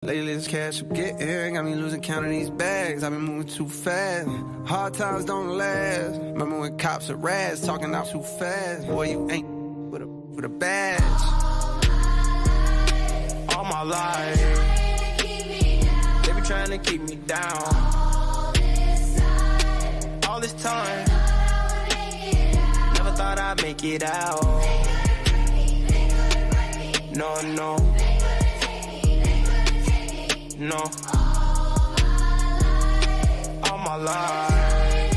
Lately this cash I'm getting got me losing count of these bags. I've been moving too fast. Hard times don't last. Remember when cops are rats talking out too fast? Boy, you ain't with a badge. All my life, they be trying to keep me down. All this time, never thought I'd make it out. No, no. No, all my life,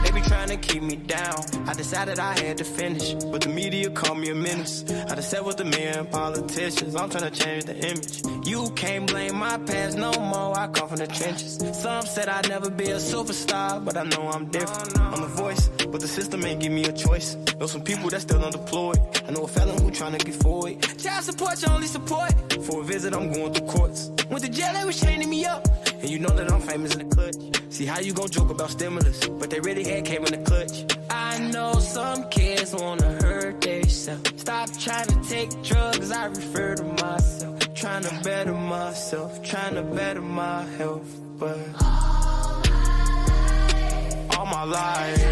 they be trying to keep me down. I decided I had to finish, but the media called me a menace. I done sat with the men politicians, I'm trying to change the image. You can't blame my past no more, I come from the trenches. Some said I'd never be a superstar, but I know I'm different. I'm the voice, but the system ain't give me a choice. Know some people that still unemployed. I know a felon who trying to get forward. Child support, your only support. For a visit, I'm going through courts. Went to jail, they was chaining me up. And you know that I'm famous in the clutch. See how you gon' joke about stimulus, but they really had came in the clutch. I know some kids wanna hurt themselves. Stop trying to take drugs, I refer to myself. Trying to better myself, trying to better my health. But all my life,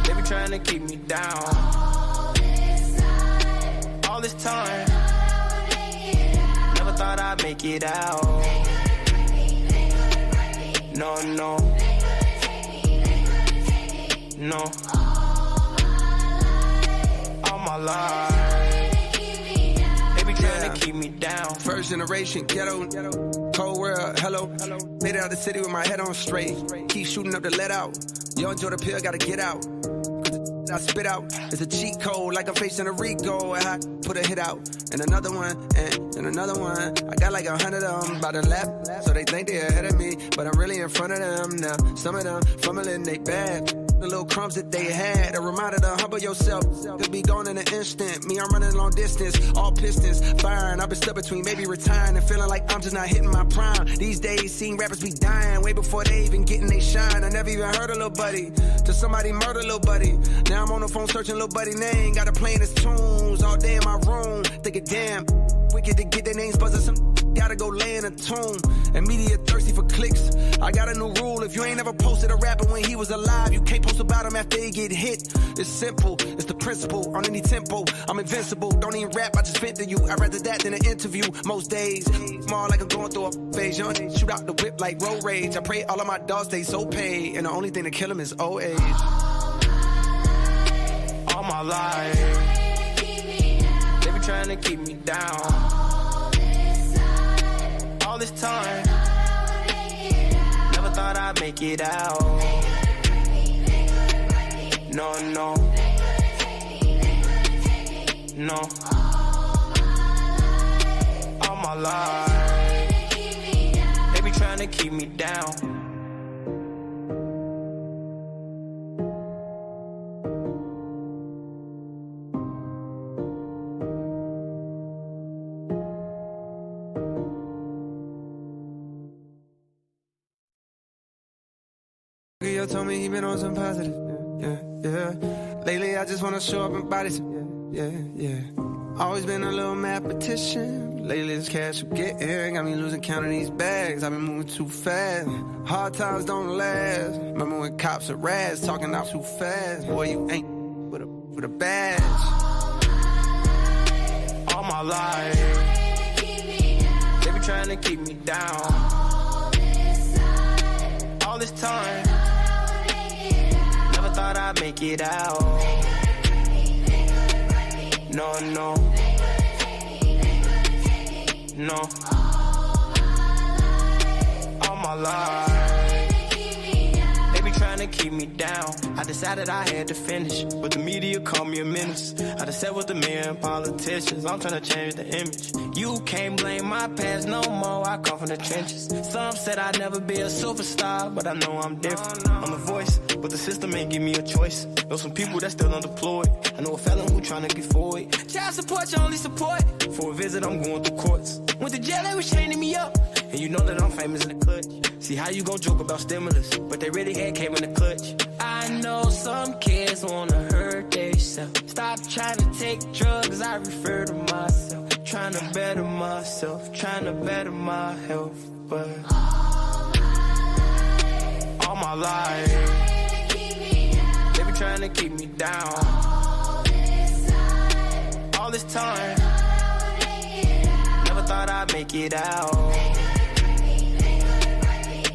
they be trying to keep me down. All this time, never thought I'd make it out. No, no. No. All my life, they be trying to keep me down. First generation ghetto, cold world, hello. Made it out the city with my head on straight. Keep shooting up the let out. Yo, enjoy the pill, gotta get out. I spit out, it's a cheat code, like I'm facing a Rico. I put a hit out, and another one, and another one. I got like 100 of them by the lap, so they think they're ahead of me, but I'm really in front of them now. Some of them fumbling they bad. The little crumbs that they had, a reminder to humble yourself. Could be gone in an instant. Me, I'm running long distance, all pistons firing. I've been stuck between maybe retiring and feeling like I'm just not hitting my prime. These days, seeing rappers be dying way before they even getting they shine. I never even heard of Lil Buddy, till somebody murder Lil Buddy. Now I'm on the phone searching Lil Buddy name. Got her playing his tunes all day in my room. Thinking, damn, wicked to get their names buzzing. Some gotta go lay in a tomb. And media thirsty for clicks. I got a new rule. If you ain't ever posted a rapper when he was alive, you can't post about him after he get hit. It's simple, it's the principle. On any tempo, I'm invincible. Don't even rap, I just vent to you. I'd rather that than an interview most days. Small like I'm going through a phase. Young days, shoot out the whip like road rage. I pray all of my dogs stay so paid, and the only thing to kill them is old age. All my life, they be trying to keep me down. All this time, never thought I'd make it out. No, no. No. All my life, they be trying to keep me down. Yo told me he been on some positive, yeah. Lately I just wanna show up and body some, yeah. Always been a little mathematician. Lately this cash I'm getting got me losing count of these bags. I've been moving too fast. Hard times don't last. Remember when cops are rats talking out too fast? Boy, you ain't with a badge. All my life, they be trying to keep me down. All this time, never thought I'd make it out. No, no. No. All my life, they be trying to keep me down. I decided I had to finish, but the media called me a menace. I done sat with the men politicians, I'm trying to change the image. You can't blame my past no more, I come from the trenches. Some said I'd never be a superstar, but I know I'm different. I'm the voice, but the system ain't give me a choice. Know some people that still unemployed. I know a felon who trying to get forward. Child support, your only support. For a visit, I'm going through courts. Went to jail, they was chaining me up. And you know that I'm famous in the clutch. See how you gon' joke about stimulus, but they really had came in the clutch. I know some kids wanna hurt themselves. Stop trying to take drugs, I refer to myself. Trying to better myself, trying to better my health, but all my life they be trying to keep me down. All this time, never thought I'd make it out.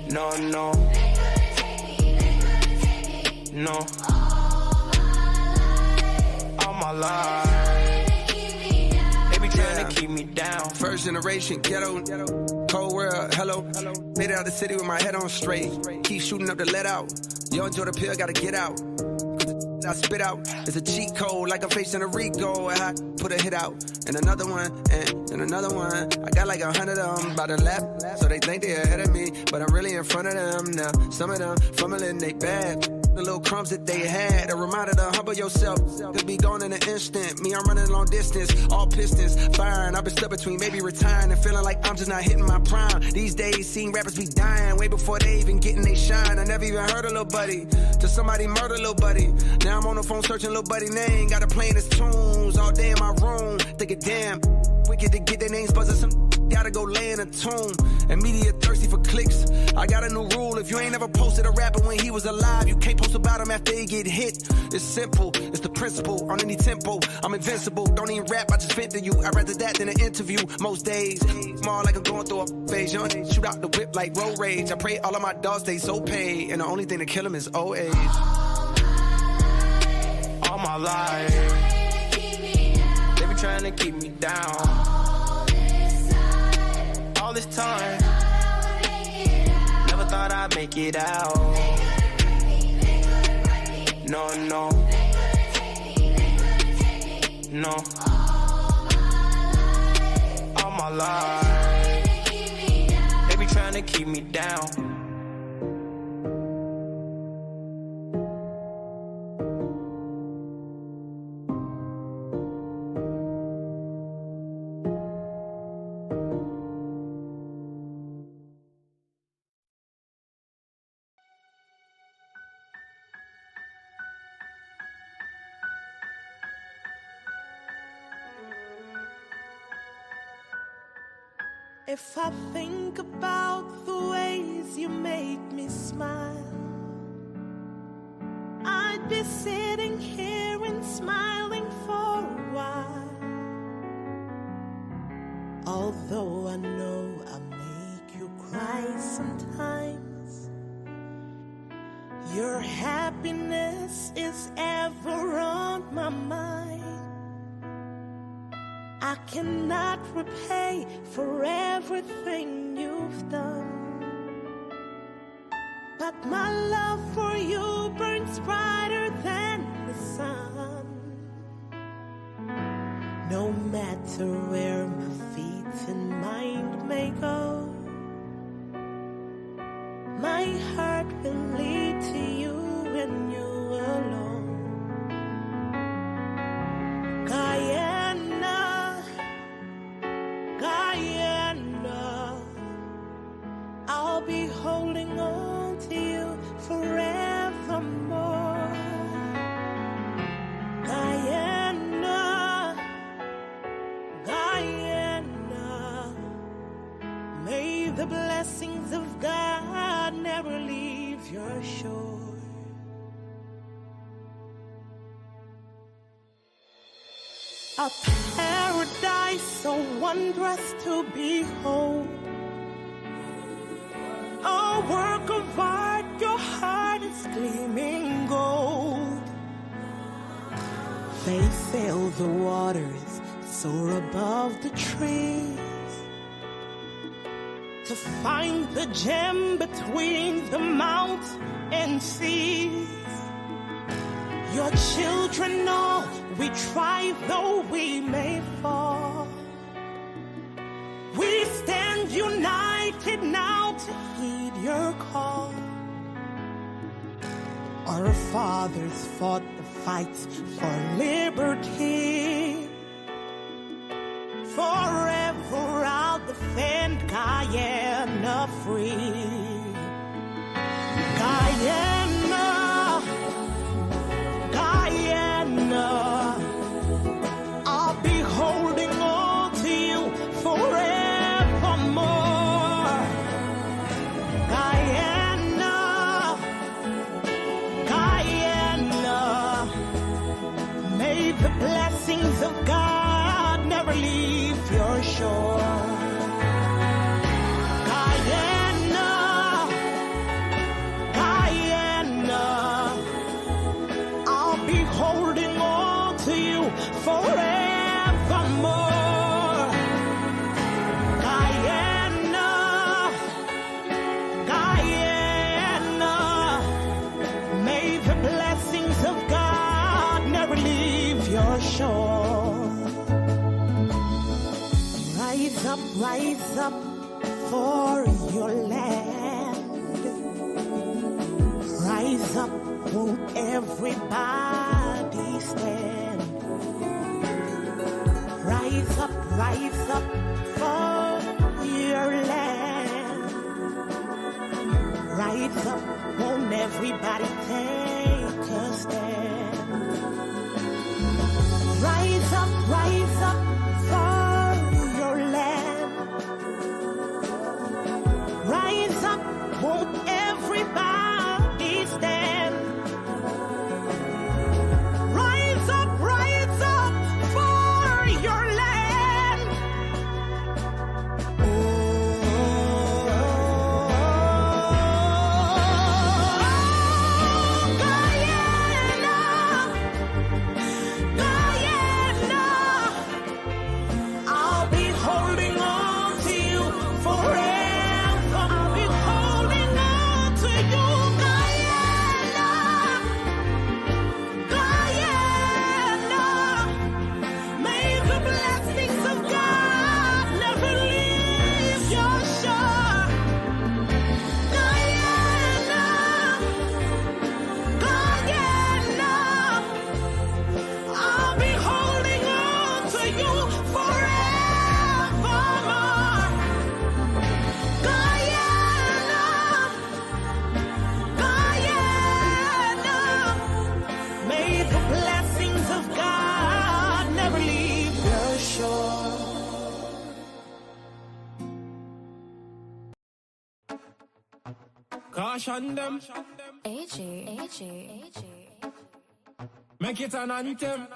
No, no, no. All my life trying to keep me down. First generation ghetto, cold world, hello. Made it out the city with my head on straight. Keep shooting up the let out. Yo, enjoy the pill, gotta get out. I spit out. It's a cheat code, like I'm facing a Rico. I put a hit out, and another one, and another one. I got like 100 of them by the lap, so they think they're ahead of me, but I'm really in front of them now. Some of them fumbling they bad. The little crumbs that they had, a reminder to humble yourself. Could be gone in an instant. Me, I'm running long distance, all pistons firing. I've been stuck between maybe retiring and feeling like I'm just not hitting my prime. These days, seeing rappers be dying way before they even getting they shine. I never even heard of Lil Buddy, till somebody murder Lil Buddy. Now I'm on the phone searching Lil Buddy name. Got her playing his tunes all day in my room. Thinking, damn, wicked to get their names buzzing. Some gotta go lay in a tomb. And media thirsty for clicks. I got a new rule. If you ain't ever posted a rapper when he was alive, you can't post about him after he get hit. It's simple, it's the principle. On any tempo, I'm invincible. Don't even rap, I just vent to you. I'd rather that than an interview most days. Small like I'm going through a phase. Young days, shoot out the whip like road rage. I pray all of my dogs stay so paid, and the only thing to kill them is old age. All my life they be trying to keep me down. All this time, never thought I'd make it out. No, no, no. All my life they be trying to keep me down. If I think about the ways you make me smile, I'd be sitting here and smiling for a while. Although I know I make you cry sometimes, your happiness is ever on my mind. I cannot repay for everything you've done, but my love for you burns brighter than the sun. No matter where my feet and mind may go, my heart will lead to you and you alone. I'll be holding on to you forevermore. Guyana, Guyana, may the blessings of God never leave your shore. A paradise so wondrous to behold, a work of art, your heart is gleaming gold. They sail the waters, soar above the trees, to find the gem between the mountains and seas. Your children know we try though we may fall. We stand united now to heed your call. Our fathers fought the fights for liberty. Forever I'll defend Guyana free. Guyana, Guyana, I'll be holding on to you Rise up for your land. Rise up, won't everybody stand? Rise up for your land. Rise up, won't everybody take a stand? Rise up for your land. Rise up, won't everybody stand? Rise up for your land. Oh, Guyana, Guyana, I'll be holding on to you forever. I'll be holding on to you, Guyana, Guyana. May the blessings of God never leave your shore. Guyana, Guyana, I'll be holding on to you forevermore. Guyana, Guyana, may the blessings of God never leave your shore. Caution them, make it an anthem.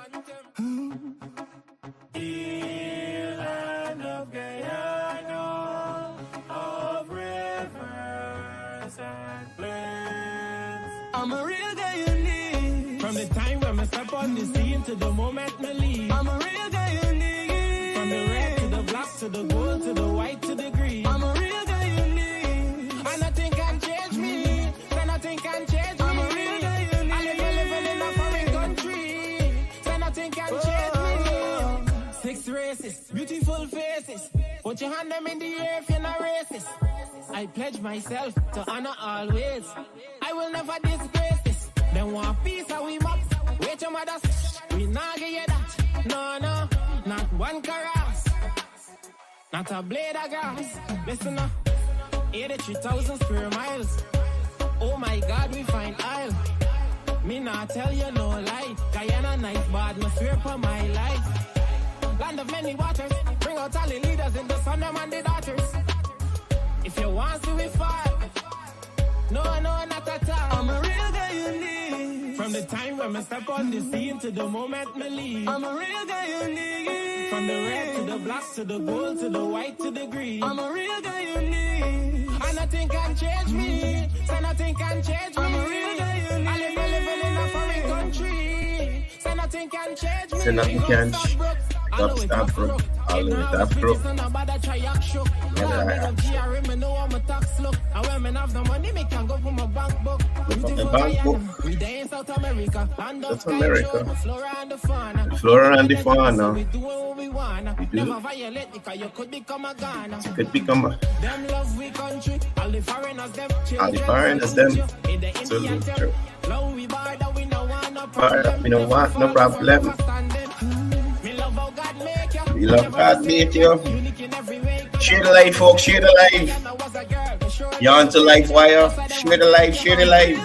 Land of Guyana, of rivers and plains. I'm a real Guyanese. From the time when I step on the scene to the moment I leave. I'm a real Guyanese. From the red to the black to the gold to the white to the green. I'm a real Guyanese. And nothing can change me. So nothing can change me. I'm a real Guyanese. I live in a foreign country. So nothing can change me. 6 races, beautiful faces. Put your hand them in the air if you're not racist. I pledge myself to honor always. I will never disgrace this. Them want peace and we mop. Wait your mothers, we not get you that. No, not one caress. Not a blade of grass. Listen up, 83,000 square miles. Oh my God, we find aisle. Me not tell you no lie. Guyana nice, but no swear for my life. Land of many waters, bring out all the leaders in the son them and the daughters. If you want to we fight, no, not at all. I'm a real Guyanese. From the time when I step on the scene to the moment I leave. I'm a real Guyanese. From the red to the black to the gold to the white to the green. I'm a real Guyanese. And nothing can change me. So nothing can change me. I'm a real Guyanese. I live in a foreign country. So nothing can change me. So nothing can change. Stop, bro. All the way up, bro. The bank book. That's America. The flora and the fauna. We do. You could become a all the foreigners, them. Absolutely true. We don't want no problem. We love God, make you. Share the live, folks. Share the live. You're on to Livewire. Share the live.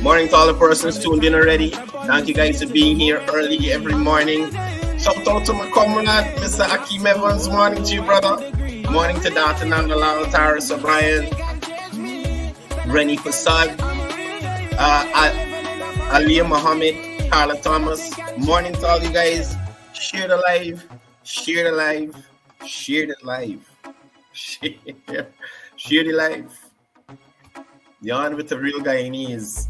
Morning to all the persons tuned in already. Thank you guys for being here early every morning. Shout out to my comrade, Mr. Akeem Evans. Morning to you, brother. Morning to Dr. Nandalal, Taris O'Brien, Rennie Fasad, Aliyah Muhammad, Carla Thomas. Morning to all you guys. Share the live. Share the live. You're on with the real Guyanese.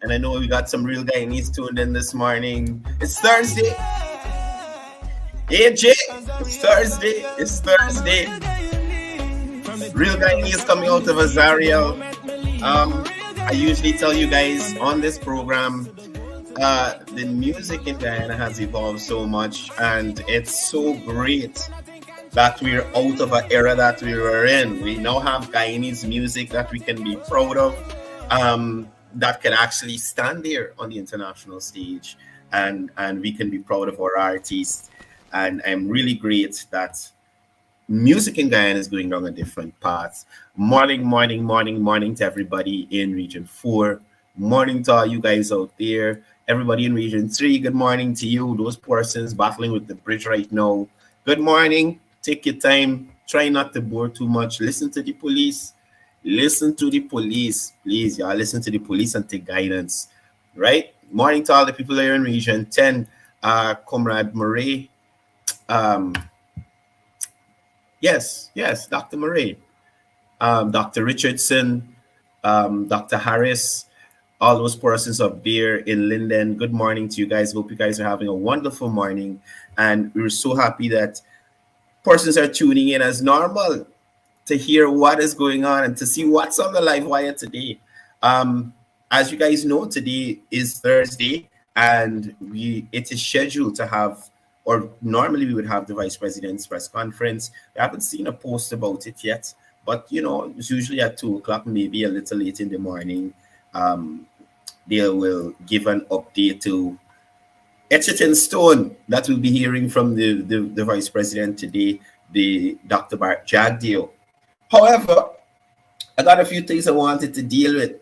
And I know we got some real Guyanese tuned in this morning. It's Thursday. Hey, Jay. It's Thursday. Real Guyanese coming out of Azariel. I usually tell you guys on this program, the music in Guyana has evolved so much, and it's so great that we're out of an era that we were in. We now have Guyanese music that we can be proud of, that can actually stand there on the international stage, and we can be proud of our artists. And I'm really great that music in Guyana is going down a different path. Morning to everybody in Region 4. Morning to all you guys out there. Everybody in Region 3, good morning to you. Those persons battling with the bridge right now, good morning. Take your time. Try not to bore too much. Listen to the police. Listen to the police. Please, y'all, listen to the police and take guidance. Right? Morning to all the people here in Region 10. Comrade Murray. Yes, Dr. Murray. Dr. Richardson. Dr. Harris. All those persons up there in Linden. Good morning to you guys. Hope you guys are having a wonderful morning. And we're so happy that persons are tuning in as normal to hear what is going on and to see what's on the Livewire today. As you guys know, today is Thursday, and it is scheduled to have, or normally we would have, the Vice President's press conference. We haven't seen a post about it yet, but you know, it's usually at 2 o'clock, maybe a little late in the morning. They will give an update to Etched in Stone that we'll be hearing from the Vice President today, the Dr. 𝒏𝒔𝒆. However, I got a few things I wanted to deal with.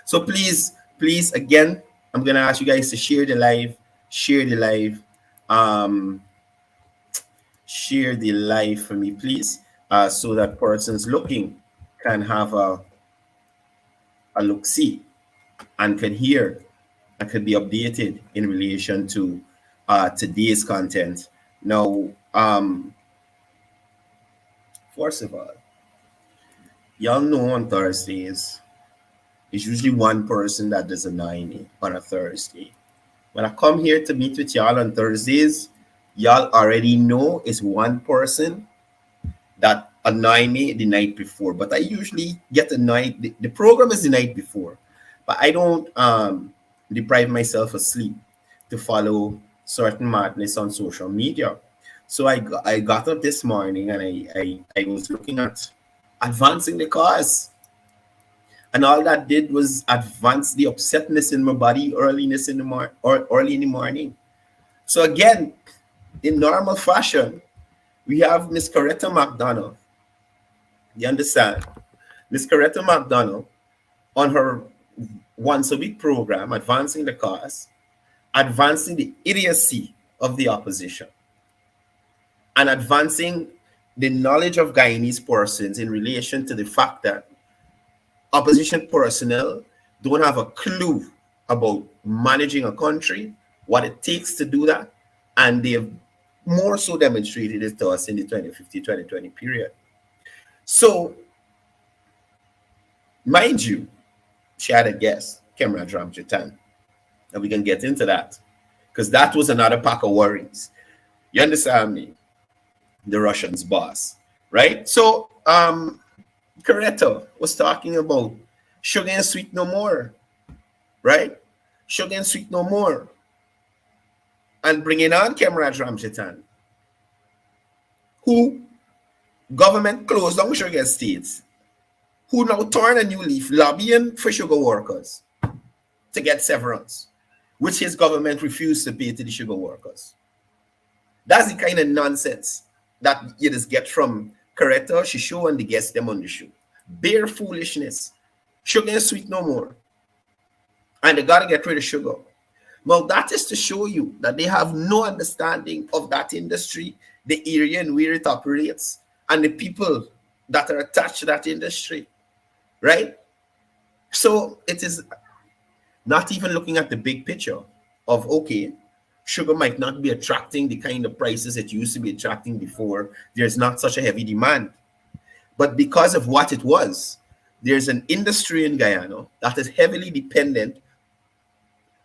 So please, again, I'm going to ask you guys to share the live. Share the live for me, please, so that persons looking can have a look-see and can hear and could be updated in relation to today's content. Now, first of all, y'all know on Thursdays, it's usually one person that does annoy me on a Thursday. When I come here to meet with y'all on Thursdays, y'all already know it's one person that annoy me the night before. But I usually get annoyed. The program is the night before, but I don't deprive myself of sleep to follow certain madness on social media. So I got up this morning and I was looking at advancing the cause, and all that did was advance the upsetness in my body early in the morning. So again, in normal fashion, we have Miss Coretta McDonald. You understand? Miss Coretta McDonald on her once a week program, advancing the cause, advancing the idiocy of the opposition, and advancing the knowledge of Guyanese persons in relation to the fact that opposition personnel don't have a clue about managing a country, what it takes to do that, and they have more so demonstrated it to us in the 2015-2020 period. So, mind you, she had a guest, 𝒄𝒐𝒑𝒚𝒓𝒊𝒈𝒕, and we can get into that, because that was another pack of worries. You understand me? The Russians' boss, right? So, Coretta was talking about sugar and sweet no more, right? Sugar and sweet no more. And bringing on 𝒄𝒐𝒑𝒚𝒓𝒊𝒈𝒕, who government closed down sugar estates, who now turn a new leaf, lobbying for sugar workers to get severance, which his government refused to pay to the sugar workers. That's the kind of nonsense that you just get from Coretta, she show, and the guests them on the show. Bare foolishness. Sugar and sweet no more. And they got to get rid of sugar. Well, that is to show you that they have no understanding of that industry, the area and where it operates, and the people that are attached to that industry, right? So it is not even looking at the big picture of, okay, sugar might not be attracting the kind of prices it used to be attracting before. There's not such a heavy demand. But because of what it was, there's an industry in Guyana that is heavily dependent,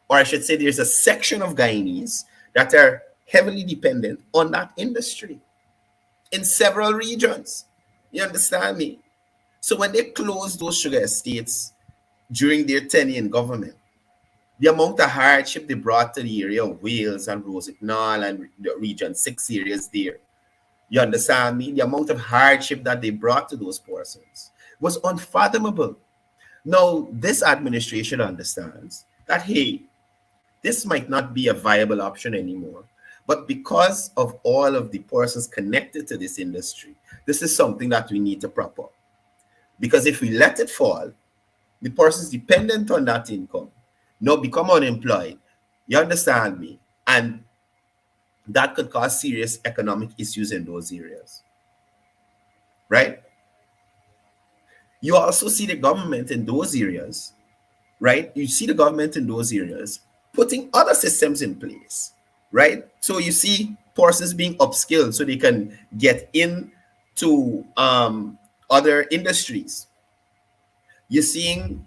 or I should say there's a section of Guyanese that are heavily dependent on that industry in several regions. You understand me? So when they closed those sugar estates during their tenure in government, The amount of hardship they brought to the area of Wales and Rosehill and the Region 6 areas there. You understand me? The amount of hardship that they brought to those persons was unfathomable. Now, this administration understands that, hey, this might not be a viable option anymore. But because of all of the persons connected to this industry, this is something that we need to prop up. Because if we let it fall, the persons dependent on that income now become unemployed. You understand me? And that could cause serious economic issues in those areas. Right? You also see the government in those areas, right? You see the government in those areas putting other systems in place, right? So you see persons being upskilled so they can get into other industries. You're seeing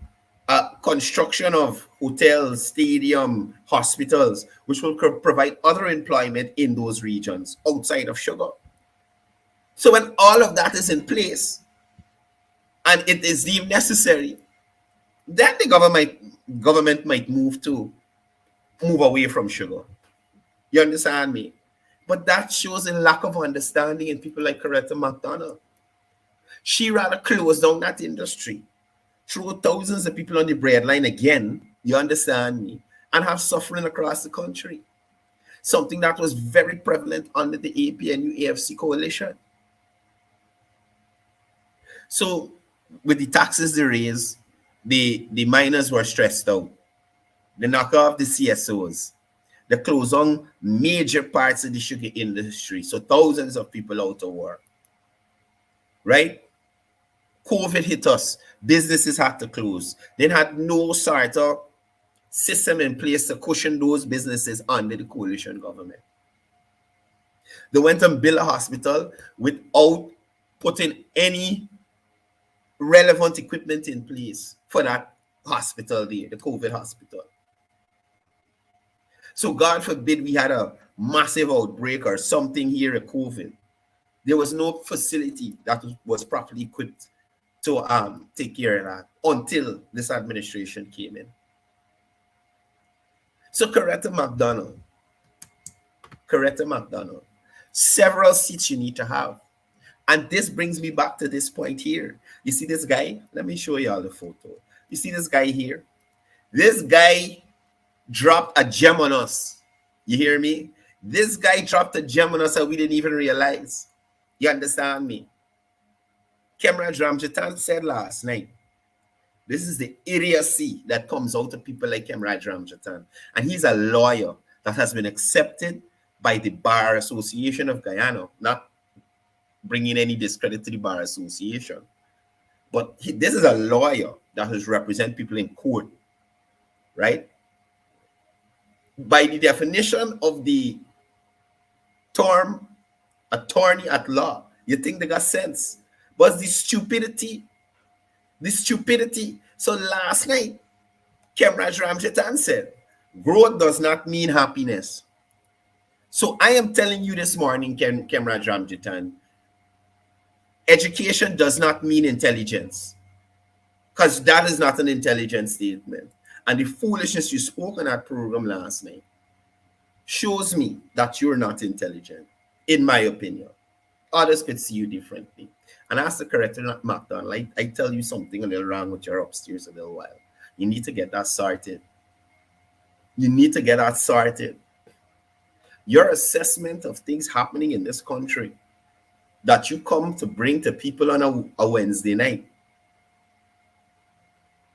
construction of hotels, stadium, hospitals, which will provide other employment in those regions outside of sugar. So when all of that is in place and it is deemed necessary, then the government might move away from sugar. You understand me? But that shows a lack of understanding in people like Coretta McDonald. She rather close down that industry, throw thousands of people on the breadline again, you understand me, and have suffering across the country. Something that was very prevalent under the APNU-AFC coalition. So with the taxes they raised, the miners were stressed out. The knock off the CSOs, the close on major parts of the sugar industry. So thousands of people out of work. Right? COVID hit us. Businesses had to close. They had no sort of system in place to cushion those businesses under the coalition government. They went and built a hospital without putting any relevant equipment in place for that hospital there, the COVID hospital. So God forbid we had a massive outbreak or something here at COVID. There was no facility that was properly equipped to take care of that until this administration came in. So Coretta McDonald, several seats you need to have. And this brings me back to this point here. You see this guy? Let me show you all the photo. You see this guy here? This guy dropped a gem on us. You hear me? This guy dropped a gem on us that we didn't even realize. You understand me? 𝒄𝒍𝒂𝒊𝒎 said last night, this is the idiocy that comes out of people like 𝒄𝒍𝒂𝒊𝒎. And he's a lawyer that has been accepted by the Bar Association of Guyana, not bringing any discredit to the Bar Association. But this is a lawyer that has represented people in court, right? By the definition of the term attorney at law, you think they got sense. But the stupidity. So last night, 𝒄𝒍𝒂𝒊𝒎 said, growth does not mean happiness. So I am telling you this morning, 𝒄𝒍𝒂𝒊𝒎, education does not mean intelligence, because that is not an intelligent statement. And the foolishness you spoke on that program last night shows me that you're not intelligent, in my opinion. Others could see you differently. And as the Coretta McDonald, I tell you something a little wrong with your upstairs a little while. You need to get that sorted. Your assessment of things happening in this country that you come to bring to people on a Wednesday night.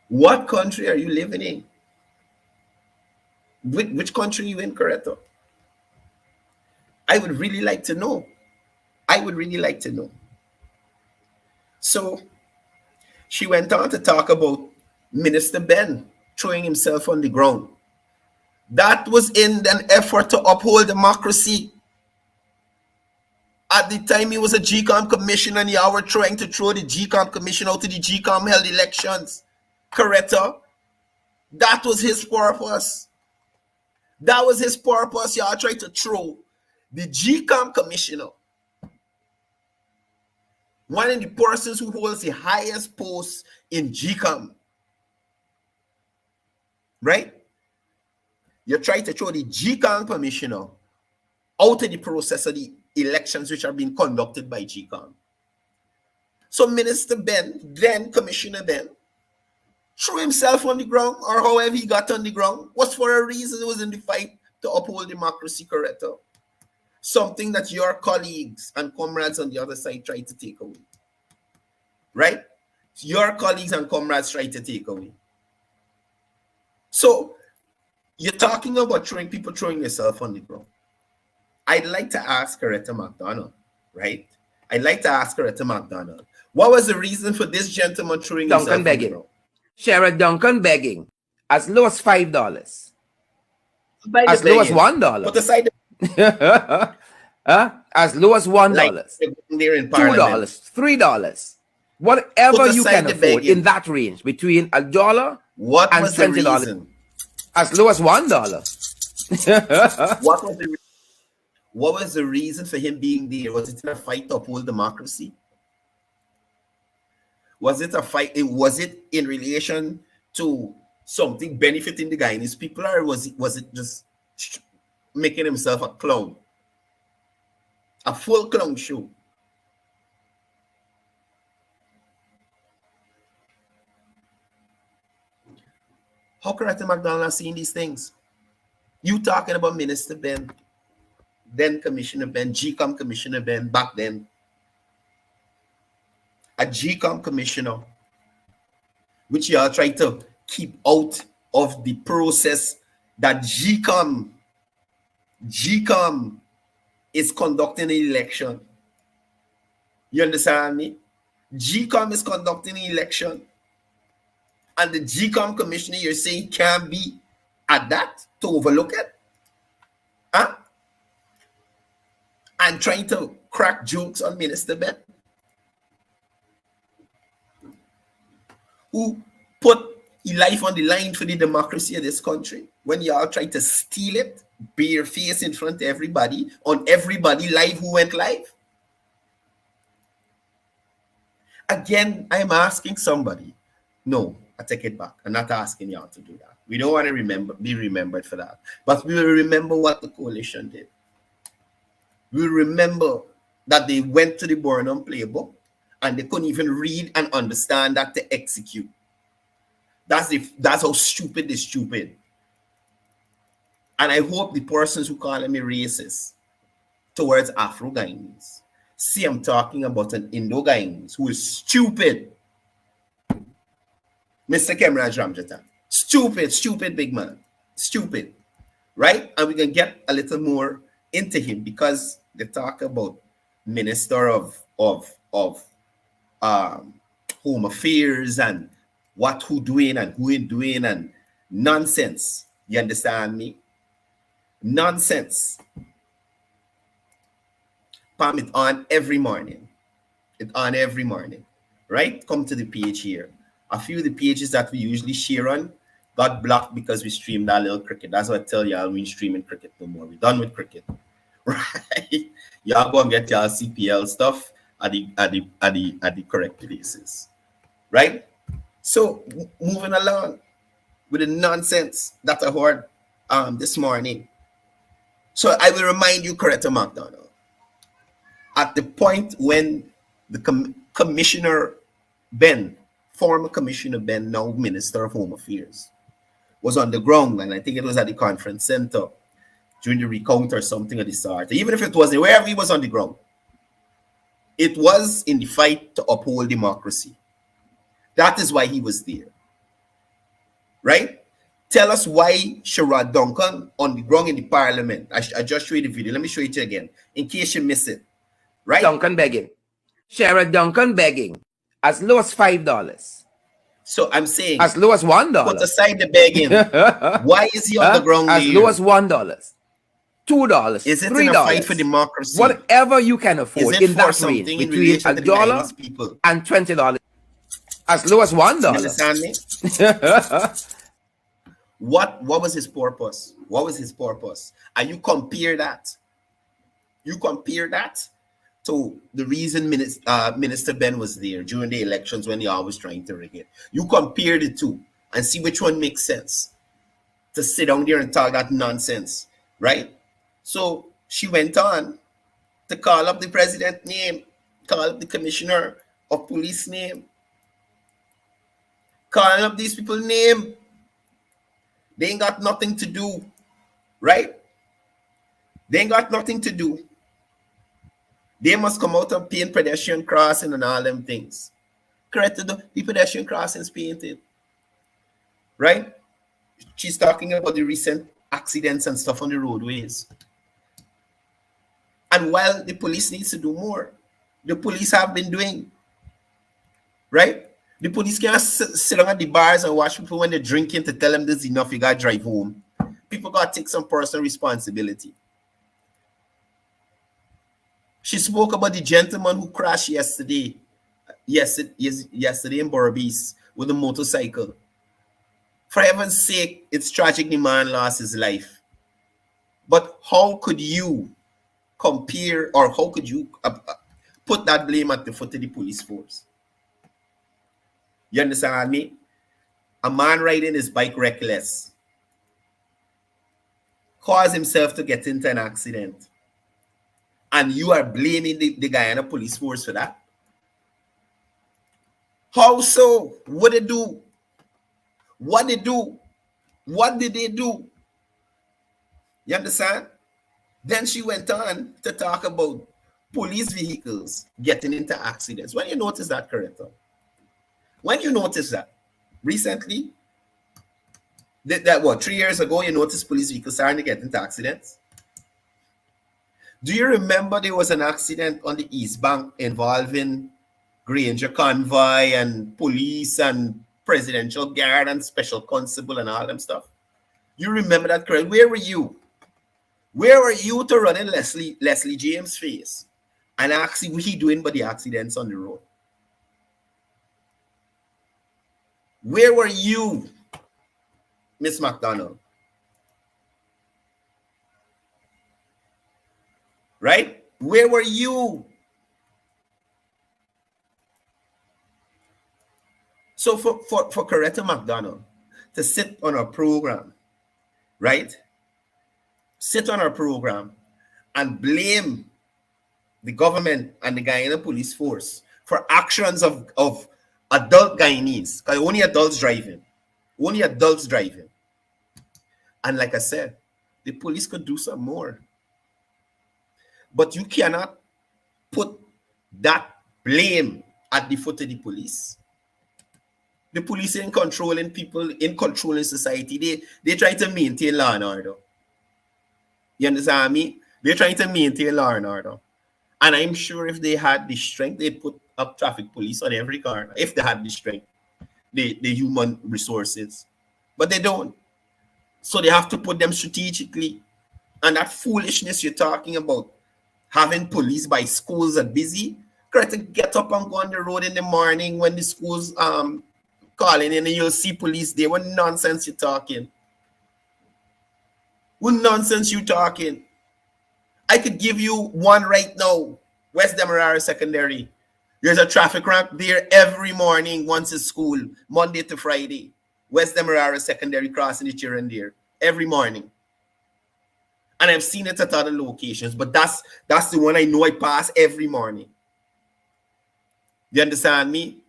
What country are you living in? Which country are you in, Coretta? I would really like to know. So she went on to talk about Minister Ben throwing himself on the ground. That was in an effort to uphold democracy. At the time, he was a GCOM commissioner, and y'all were trying to throw the GCOM commission out to the GCOM held elections. Coretta, that was his purpose. Y'all tried to throw the GCOM commissioner, one of the persons who holds the highest post in GCOM, right? You try to throw the GCOM commissioner out of the process of the elections which are being conducted by GCOM. So Minister Ben, then Commissioner Ben, threw himself on the ground, or however he got on the ground, was for a reason. It was in the fight to uphold democracy, correct? Something that your colleagues and comrades on the other side tried to take away. Right? Your colleagues and comrades tried to take away. So, you're talking about people throwing yourself on the ground. I'd like to ask Coretta McDonald, right? I'd like to ask Coretta McDonald, what was the reason for this gentleman throwing himself on the ground? Sheriff Duncan begging as low as $5. As low as $1. Put aside as low as $1. like $2, $3. Whatever you can afford in that range between $1 what and was $20. The reason? As low as $1. What was the reason for him being there? Was it in a fight to uphold democracy? Was it a fight? Was it in relation to something benefiting the Guyanese people, or was it just making himself a clown? A full clown show. How Coretta McDonald has seen these things? You talking about Minister Ben, then Commissioner Ben, GCOM Commissioner Ben back then. A GCOM commissioner, which you are trying to keep out of the process that GCOM is conducting an election. You understand me? GCOM is conducting an election. And the GCOM commissioner, you're saying, can't be at that to overlook it? Huh? And trying to crack jokes on Minister Ben, who put his life on the line for the democracy of this country, when y'all try to steal it, bare face in front of everybody, on everybody live who went live. Again, I'm asking somebody. No, I take it back. I'm not asking y'all to do that. We don't want to be remembered for that. But we will remember what the coalition did. We'll remember that they went to the Burnham playbook and they couldn't even read and understand that to execute. That's how stupid is stupid. And I hope the persons who call me racist towards Afro-Guyanese see I'm talking about an Indo-Guyanese who is stupid. Mr. 𝒄𝒍𝒂𝒊𝒎. Stupid big man. Stupid. Right? And we can get a little more into him because they talk about Minister of Home Affairs and what who doing and who ain't doing and nonsense. You understand me? Nonsense. Pam, it on every morning. It on every morning. Right? Come to the page here. A few of the pages that we usually share on got blocked because we streamed that little cricket. That's what I tell y'all, we ain't streaming cricket no more. We're done with cricket. Right? Y'all go and get y'all CPL stuff at the correct places. Right? So moving along with the nonsense that I heard this morning. So I will remind you, Coretta McDonald, at the point when the Commissioner Ben, former Commissioner Ben, now Minister of Home Affairs, was on the ground, and I think it was at the conference center during the recount or something of the sort. Even if it wasn't, wherever he was on the ground, it was in the fight to uphold democracy. That is why he was there. Right? Tell us why Sherrod Duncan on the ground in the parliament. I just showed you the video. Let me show it to you again, in case you miss it. Right? Duncan begging. Sherrod Duncan begging. As low as $5. So I'm saying, as low as $1. Put aside the begging. Why is he on the ground as there? low as $1, $2, is it $3. In a fight for democracy? Whatever you can afford in that range between $1 and $20. As low as $1. You understand me? What was his purpose? What was his purpose? And you compare that. You compare that to the reason Minister Ben was there during the elections when he always trying to rig it. You compare the two and see which one makes sense. to sit down there and talk that nonsense, right? So she went on to call up the president name, call up the commissioner of police name, calling up these people name. They ain't got nothing to do, right? They ain't got nothing to do. They must come out and paint pedestrian crossing and all them things. Correct, the pedestrian crossing is painted, right? She's talking about the recent accidents and stuff on the roadways. And while the police needs to do more, the police have been doing, right? The police can't sit down at the bars and watch people when they're drinking to tell them this is enough, you got to drive home. People got to take some personal responsibility. She spoke about the gentleman who crashed yesterday in Berbice with a motorcycle. For heaven's sake, it's tragic the man lost his life. But how could you compare, or how could you put that blame at the foot of the police force? You understand me? A man riding his bike reckless caused himself to get into an accident. And you are blaming the Guyana police force for that? How so? What did they do? What did they do? What did they do? You understand? Then she went on to talk about police vehicles getting into accidents. When you notice that, Coretta? When you notice that? Recently? What, 3 years ago, you noticed police vehicles starting to get into accidents? Do you remember there was an accident on the East Bank involving Granger convoy and police and presidential guard and special constable and all them stuff? You remember that, correct? Where were you? Where were you to run in Leslie James' face and ask what he doing about the accidents on the road? Where were you, Miss McDonald? Right? Where were you? So for Coretta McDonald to sit on a program, right? Sit on our program and blame the government and the Guyana police force for actions of adult Guyanese, because only adults driving. Only adults driving. And like I said, the police could do some more. But you cannot put that blame at the foot of the police. The police ain't controlling people, in controlling society. They try to maintain law and order. You understand me? They're trying to maintain law and order. And I'm sure if they had the strength, they'd put up traffic police on every corner. If they had the strength, the human resources. But they don't. So they have to put them strategically. And that foolishness you're talking about, having police by schools are busy, try to get up and go on the road in the morning when the schools calling and you'll see police there. What nonsense you talking? What nonsense you talking? I could give you one right now. West Demerara Secondary. There's a traffic ramp there every morning once it's school, Monday to Friday. West Demerara Secondary crossing the children there every morning. And I've seen it at other locations, but that's the one I know I pass every morning. You understand me?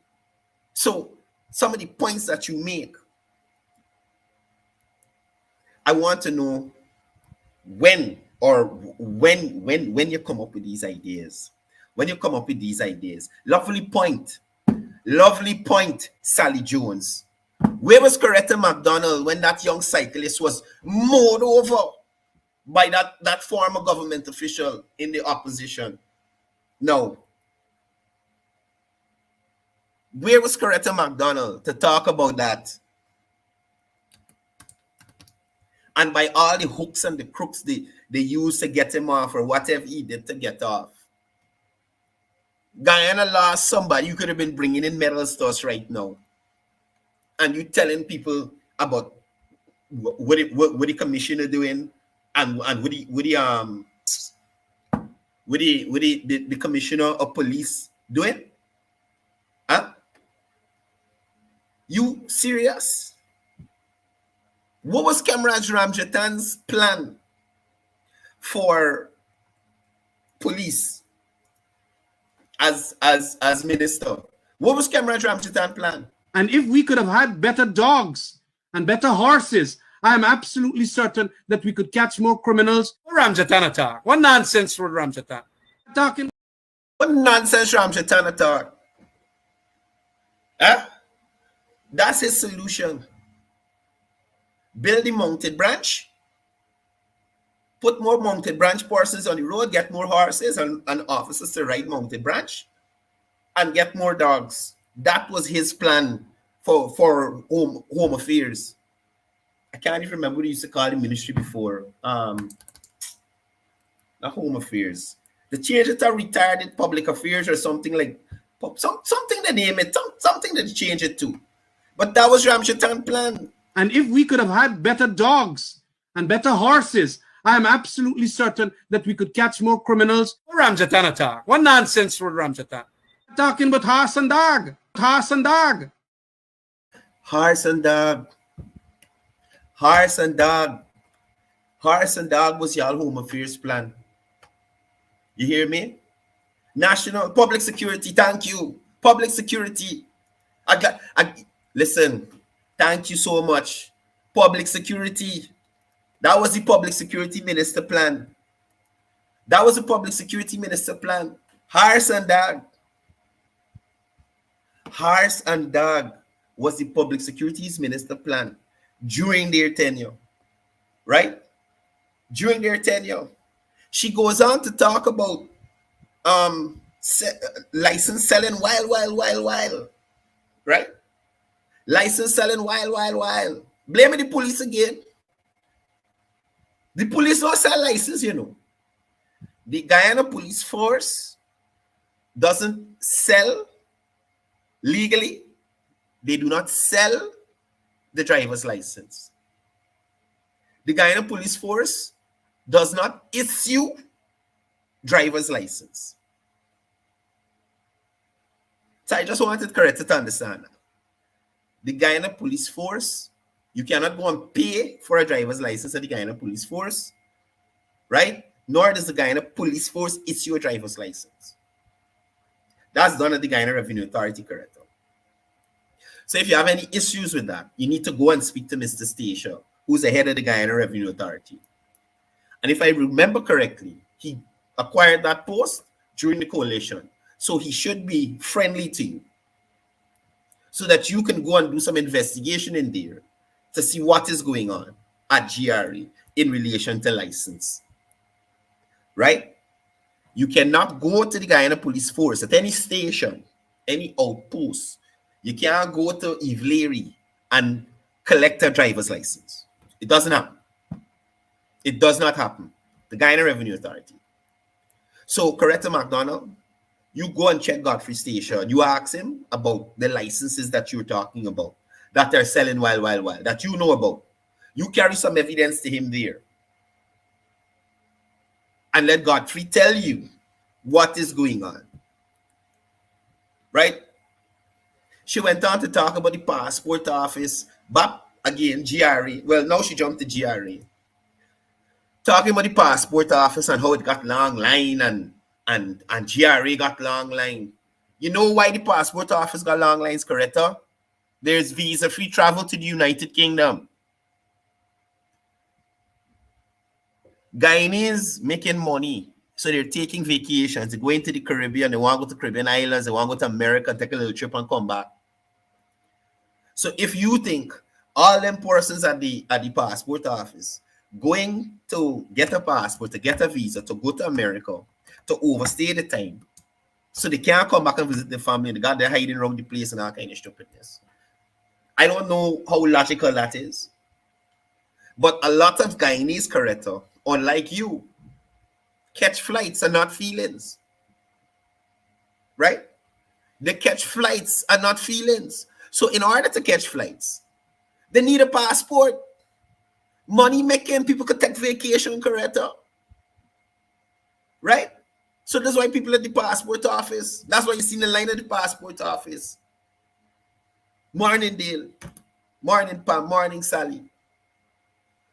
So some of the points that you make, I want to know when you come up with these ideas. When you come up with these ideas. Lovely point, Sally Jones. Where was Coretta McDonald when that young cyclist was mowed over by that former government official in the opposition? No. Where was Coretta McDonald to talk about that? And by all the hooks and the crooks they used to get him off, or whatever he did to get off. Guyana lost somebody you could have been bringing in medals to us right now. And you telling people about what the commissioner doing and what the commissioner of police doing? Huh? You serious? What was Comrade Ramjatan's plan for police as minister? What was Comrade Ramjatan's plan? And if we could have had better dogs and better horses, I am absolutely certain that we could catch more criminals. Ramjatan attack. What nonsense would Ramjatan talking? What nonsense Ramjatan attack? Huh? That's his solution. Build the mounted branch, put more mounted branch persons on the road, get more horses and officers to ride mounted branch, and get more dogs. That was his plan for home affairs. I can't even remember what they used to call the ministry before. Not home affairs. They changed it to retired public affairs or something like something they name it, something that change it to. But that was Ramjatan's plan. And if we could have had better dogs and better horses, I am absolutely certain that we could catch more criminals. Ramjatan attack. What nonsense would Ramjatan talking about horse and dog? Horse and dog. Horse and dog. Horse and dog. Horse and dog was y'all home affairs plan. You hear me? National public security. Thank you. Public security. Listen. Thank you so much. Public security. That was the public security minister plan. That was the public security minister plan. Horse and dog. Horse and dog was the public securities minister plan during their tenure. Right? During their tenure. She goes on to talk about license selling wild. Right? License selling wild. Blaming the police again. The police don't sell license, you know. The Guyana police force doesn't sell legally. They do not sell the driver's license. The Guyana police force does not issue driver's license. So I just wanted Coretta to understand that. The Guyana police force, you cannot go and pay for a driver's license at the Guyana police force, right? Nor does the Guyana police force issue a driver's license. That's done at the Guyana Revenue Authority, Coretta. So if you have any issues with that, you need to go and speak to Mr. Stacia, who's the head of the Guyana Revenue Authority. And if I remember correctly, he acquired that post during the coalition. So he should be friendly to you, so that you can go and do some investigation in there to see what is going on at GRE in relation to license. Right? You cannot go to the Guyana police force at any station, any outpost. You can't go to 𝒊𝒐𝒊𝒈𝒕 and collect a driver's license. It doesn't happen. It does not happen. The Guyana Revenue Authority. So, Coretta McDonald, you go and check Godfrey Stacia. You ask him about the licenses that you're talking about, that they're selling wild, that you know about. You carry some evidence to him there. And let Godfrey tell you what is going on. Right? She went on to talk about the passport office. But again, GRE. Well, now she jumped to GRE. Talking about the passport office and how it got long line and GRE got long line. You know why the passport office got long lines, Coretta? There's visa-free travel to the United Kingdom. Guyanese making money. So they're taking vacations. They're going to the Caribbean. They want to go to Caribbean islands. They want to go to America, take a little trip and come back. So if you think all them persons at the passport office going to get a passport, to get a visa, to go to America, to overstay the time, so they can't come back and visit their family, they got they're hiding around the place and all kind of stupidness. I don't know how logical that is. But a lot of Guyanese, Coretta, unlike you, catch flights and not feelings. Right? They catch flights and not feelings. So in order to catch flights, they need a passport. Money making, people could take vacation, Coretta. Right? So that's why people at the passport office, that's why you see the line at the passport office. Morning, Dale. Morning, Pam. Morning, Sally.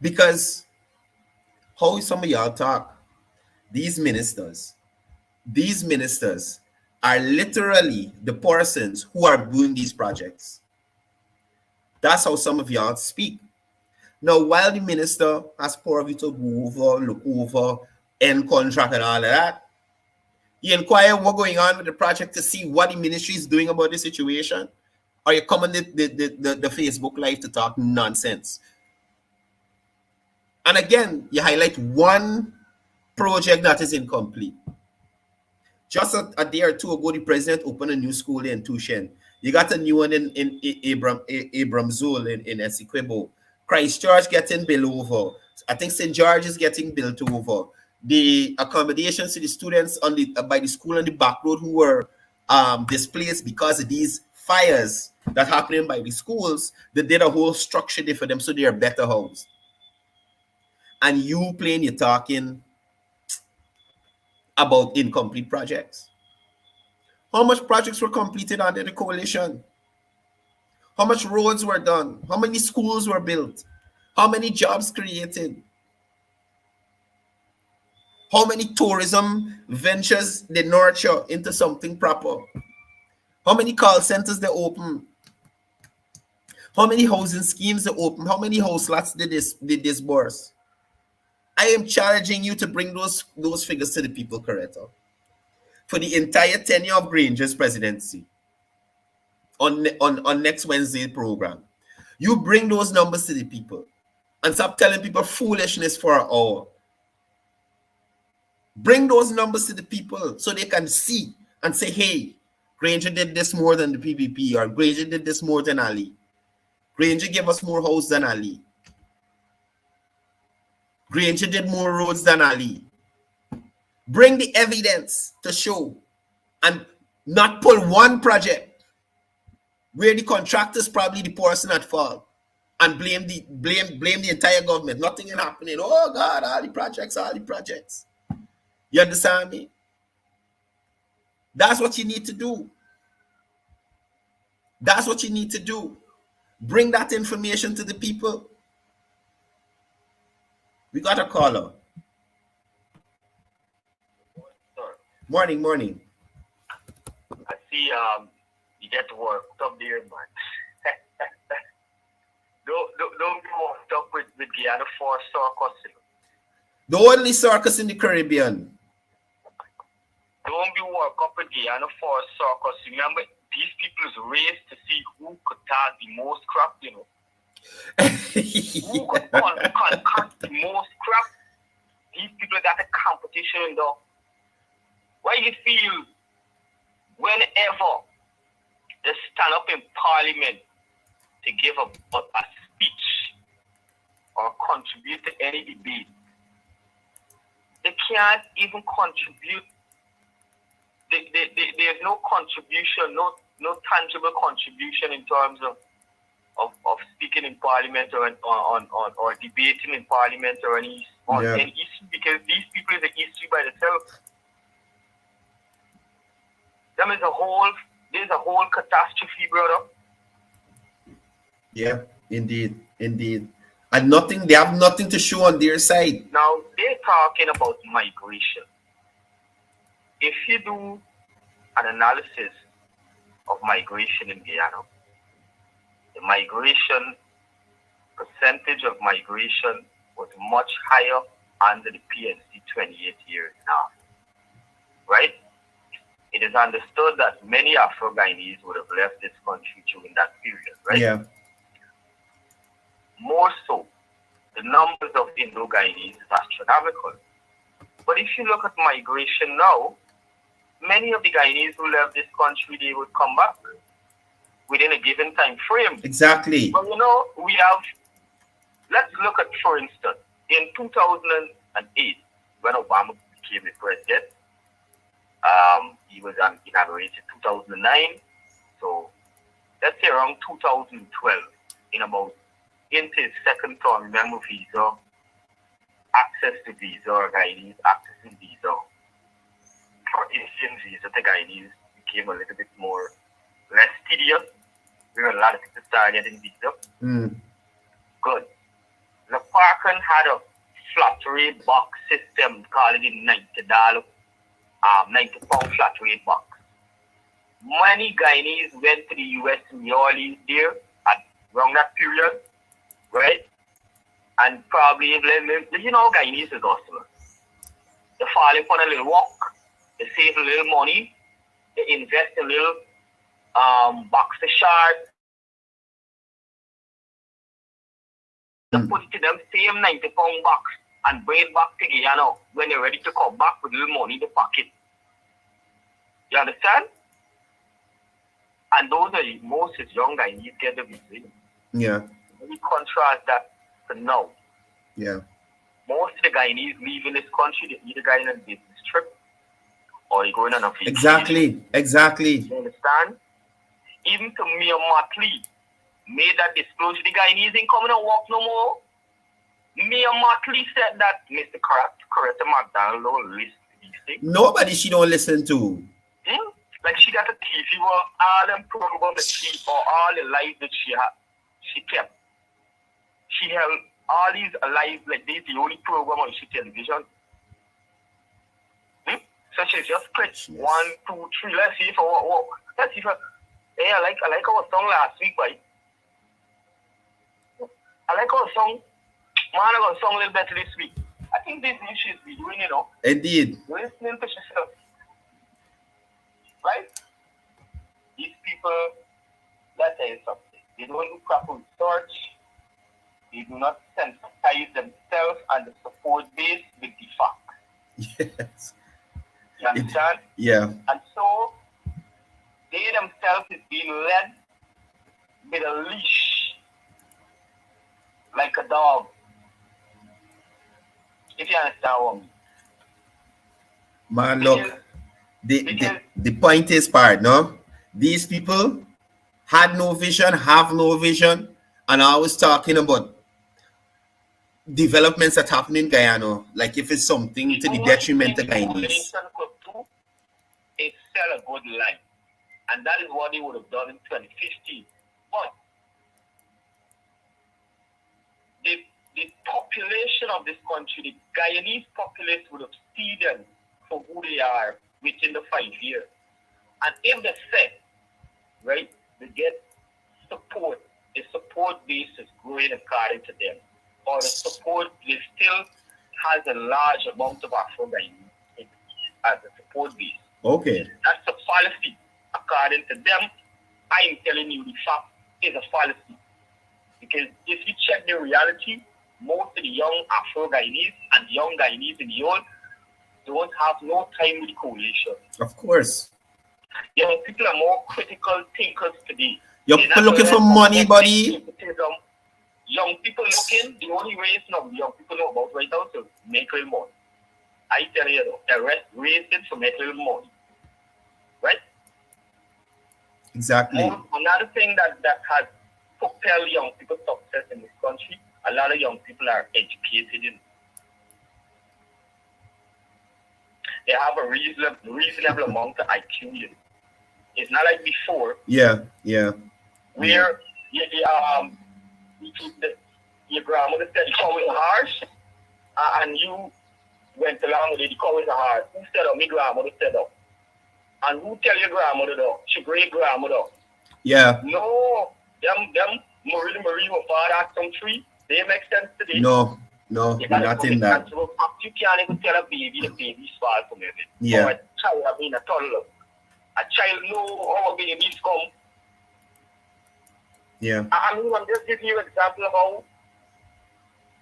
Because how some of y'all talk, these ministers are literally the persons who are doing these projects. That's how some of y'all speak. Now, while the minister has power of you to go over, look over, end contract and all of that, you inquire what's going on with the project to see what the ministry is doing about the situation, or you come on the Facebook Live to talk nonsense. And again, you highlight one project that is incomplete. Just a day or two ago, the president opened a new school in Tushen. You got a new one in 𝒏𝒐𝒕𝒆 in Essequibo. Christchurch getting built over. I think St. George is getting built over. The accommodations to the students on the by the school on the back road who were displaced because of these fires that happening by the schools, they did a whole structure there for them so they are better housed. And you playing, you're talking about incomplete projects. How much projects were completed under the coalition? How much roads were done? How many schools were built? How many jobs created? How many tourism ventures they nurture into something proper? How many call centers they open? How many housing schemes are open? How many house lots did this burst? I am challenging you to bring those figures to the people, Corretto, for the entire tenure of Granger's presidency on next Wednesday's program. You bring those numbers to the people and stop telling people foolishness for an hour. Bring those numbers to the people so they can see and say, hey, Granger did this more than the PPP, or Granger did this more than Ali. Granger gave us more house than Ali. Granger did more roads than Ali. Bring the evidence to show and not pull one project where the contractor's probably the person at fault and blame the entire government. Nothing is happening. Oh God, all the projects. You understand me? That's what you need to do. That's what you need to do. Bring that information to the people. We got a caller. Morning. I see you get to work up there, man. don't be worked up with Guyana for circus. The only circus in the Caribbean. Don't be worked up with Guyana for circus. Remember, these people's race to see who could tag the most crap, you know. Who could cut the most crap? These people got a competition, though. Why you feel whenever they stand up in Parliament to give a speech or contribute to any debate, they can't even contribute. There's no contribution, no tangible contribution in terms of speaking in Parliament or or debating in Parliament or any issue, because these people is an issue by themselves. There's a whole catastrophe, brother. Yeah, indeed. And they have nothing to show on their side. Now, they're talking about migration. If you do an analysis of migration in Guyana, the percentage of migration was much higher under the PNC 28 years now, right? It is understood that many Afro-Guyanese would have left this country during that period, right? Yeah. More so, the numbers of Indo-Guyanese is astronomical. But if you look at migration now, many of the Guyanese who left this country, they would come back within a given time frame. Exactly. But let's look at, for instance, in 2008, when Obama became the president, he was inaugurated in 2009. So let's say around 2012, into his second term, remember visa, access to visa, Guyanese accessing visa, for Asian visa to Guyanese became a little bit less tedious. Where a lot of people started getting visa. Good. The Parkin had a flat rate box system, called it $90, 90 pound flat rate box. Many Guyanese went to the US in New Orleans there around that period, right? And probably, Guyanese is awesome. They fall upon a little walk, they save a little money, they invest a little box of shards. They put it in them same 90 pound box and bring it back to Guyana when they're ready to come back with a little money in the pocket. You understand? And those are most young Guyanese get the visa. Yeah. We contrast that to now. Yeah. Most of the Guyanese leaving this country, they either going on a business trip or they're going on a vacation. Exactly. You understand? Even to me and Motley made that disclosure, the Guyanese ain't coming and walk no more. Me and Motley said that Mr. Coretta McDonald don't listen to these things. Nobody she don't listen to. Like she got a TV where all them programs that she, or all the lives that she had, she kept. She held all these alive, like this the only program on she television. So she just clicked 1, 2, 3. Let's see if I walk. Let's see if I like our song last week, boy. I like our song. Man, I got a song a little better this week. I think this should be doing, you know. Indeed. Listening to yourself. Right? These people, that is something. They don't do proper research. They do not sensitize themselves and the support base with the facts. Yes. You understand? Yeah. And so, they themselves is being led with a leash, like a dog. If you understand what I mean. Man, look, the point is part, no? These people had no vision, have no vision, and I was talking about developments that happen in Guyana, like if it's something to the detriment of Guyanese. Is sell a good life. And that is what they would have done in 2015. But the population of this country, the Guyanese population would have seen them for who they are within the 5 years. And if they said, right, they get support, the support base is growing according to them, or the support base still has a large amount of Afro-Guyanese as a support base. Okay. That's a fallacy. According to them, I am telling you the fact is a fallacy. Because if you check the reality, most of the young Afro-Guyanese and the young Guyanese in the old don't have no time with coalition. Of course. Young people are more critical thinkers today. Young people looking for money, buddy. Young people looking, the only race now young people know about right now is to make real money. I tell you, the rest racing to make real money. Right? Exactly. Another thing that has propelled young people's success in this country, a lot of young people are educated. They have a reasonable amount of IQ. It's not like before. Yeah. Where your grandmother said, "Come with harsh," and you went along with it. "You come with hard." Who said up? My grandmother said up. And who tell your grandmother though? She great grandmother. Yeah. No, them Marie were father at some tree. They make sense today. No, we're not in that. So you can't even tell a baby the baby's fault from it. Yeah. Or a child, I mean a toddler. A child know how babies come. Yeah. I mean, I'm just giving you an example of how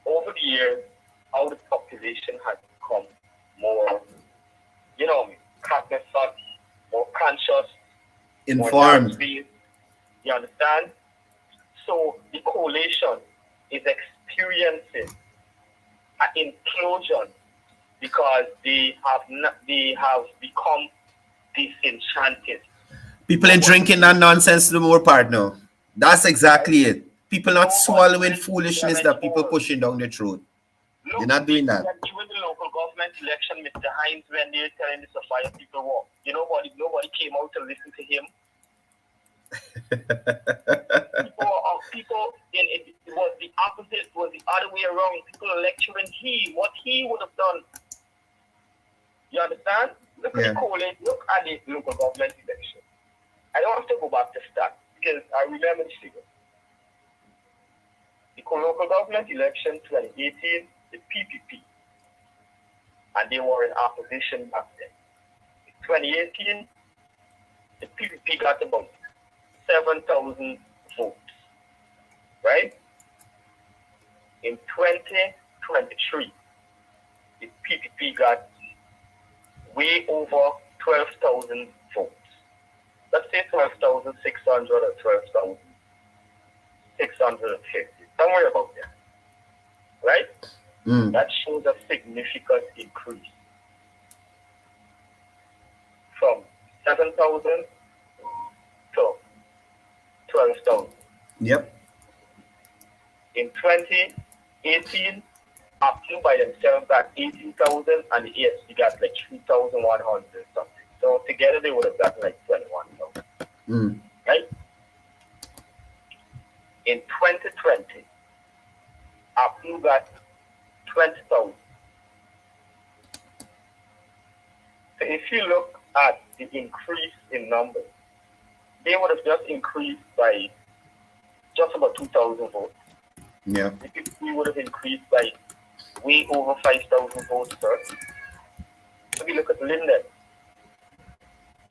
over the years how the population has become more, cognizant, more conscious, informed. You understand? So the coalition is experiencing an implosion because they have become disenchanted. People are drinking that nonsense no more, partner. That's exactly it. People not swallowing foolishness that people pushing down their throat. They're not doing that. Even the local government election, Mr. Hines, when they're telling the fire people walk, nobody came out to listen to him. It was the opposite, it was the other way around. People are lecturing what he would have done. You understand? Look at the local government election. I don't have to go back to stats because I remember the figure. The local government election 2018, the PPP, and they were in opposition back then. In 2018, the PPP got about 7,000 votes, right? In 2023, the PPP got way over 12,000 votes. Let's say 12,600 or 12,650, somewhere about there, right? That shows a significant increase from 7,000 to 12,000. Yep. In 2018, Appeal by themselves got 18,000 and the ASP got like 3,100 something. So together they would have gotten like 21,000. Right? In 2020, Appeal got 20,000. So if you look at the increase in numbers, they would have just increased by just about 2,000 votes. Yeah. the PPP would have increased by way over 5,000 votes, sir. So we look at Linden.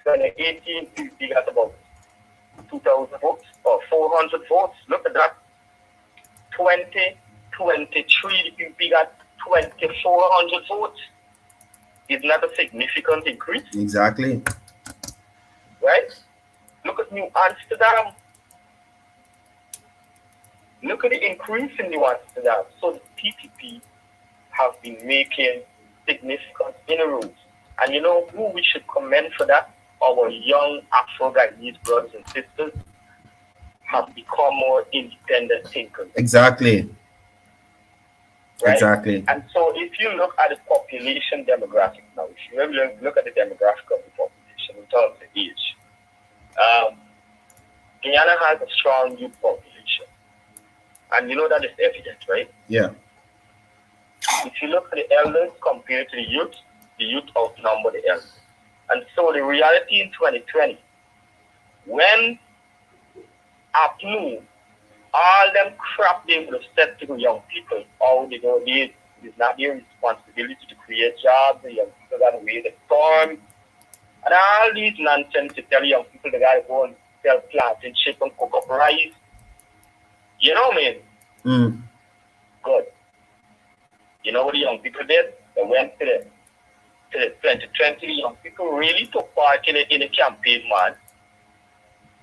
2018, PPP got about 2,000 votes or 400 votes. Look at that. 2023, the PPP got 2,400 votes. Isn't that a significant increase? Exactly. Right? Look at New Amsterdam. Look at the increase in New Amsterdam. So the PPP have been making significant inroads. And you know who we should commend for that? Our young Afro-Guyanese brothers and sisters have become more independent thinkers. Exactly. Right? Exactly. And so if you look at the population demographic now, if you really look at the demographic of the population in terms of age, Guyana has a strong youth population. And you know that is evident, right? Yeah. If you look at the elders compared to the youth outnumber the elders. And so the reality in 2020, when up noon, all them crap they would have said to the young people, oh, they don't need, it's not their responsibility to create jobs, the young people got to wear the storm, and all these nonsense to tell young people they got to go and sell plantain chip and cook up rice. You know what I mean? Good. You know what the young people did? They went to the 2020, the young people really took part in the campaign, man.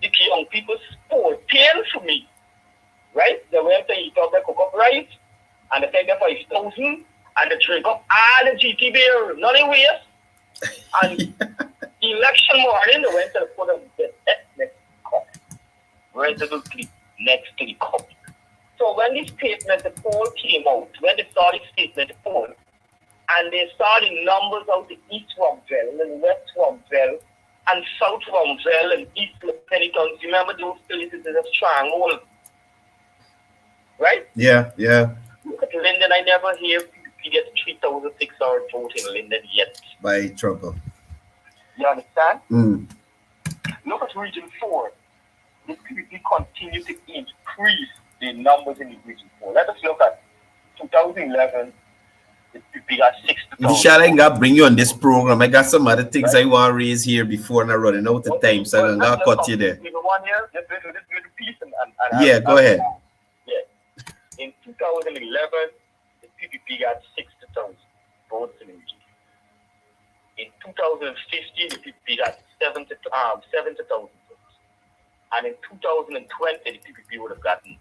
The young people spoiled pain for me. Right? They went to eat up the cook up rice and they take them 5,000 and they drink up all the GT beer, nothing waste. And election morning, they went to put them next to the cup. Went to the next to the cup. So when this statement, the poll came out, when they saw this statement, the poll, and they saw the numbers of the East 𝒊𝒔𝒆 and West 𝒊𝒔𝒆 and South 𝒊𝒔𝒆 and East Penitence, remember those places is a stronghold. Right? Yeah, yeah. Look at Linden. I never hear PPP get 3,600 votes in Linden yet. By trouble. You understand? Mm. Look at Region 4. The PPP continue to increase the numbers in the Region 4. Let us look at 2011. The PPP got 60,000. Michelle, I got to bring you on this program. I got some other things I want to raise here before and I'm running out of time, so I'm going to cut you there. Yeah, go ahead. In 2011, the PPP got 60,000 votes in the region. In 2015, the PPP got 70,000 votes. And in 2020, the PPP would have gotten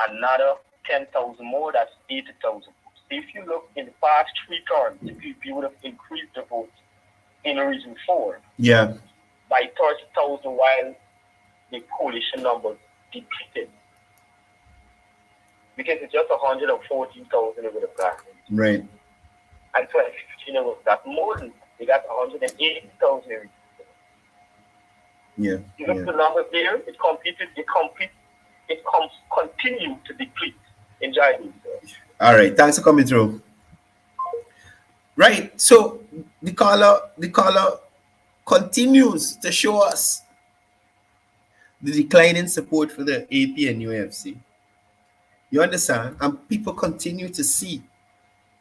another 10,000 more, that's 80,000 votes. So if you look in the past 3 terms, the PPP would have increased the votes in Region 4 by 30,000 while the coalition numbers depleted. Because it's just 114,000 it would have gotten. Right. And 2015 it was got more than they got 180,000. Yeah. You look at the numbers there, it continues to deplete. Enjoy this. All right, thanks for coming through. Right, so the caller continues to show us the decline in support for the AP and UFC. You understand? And people continue to see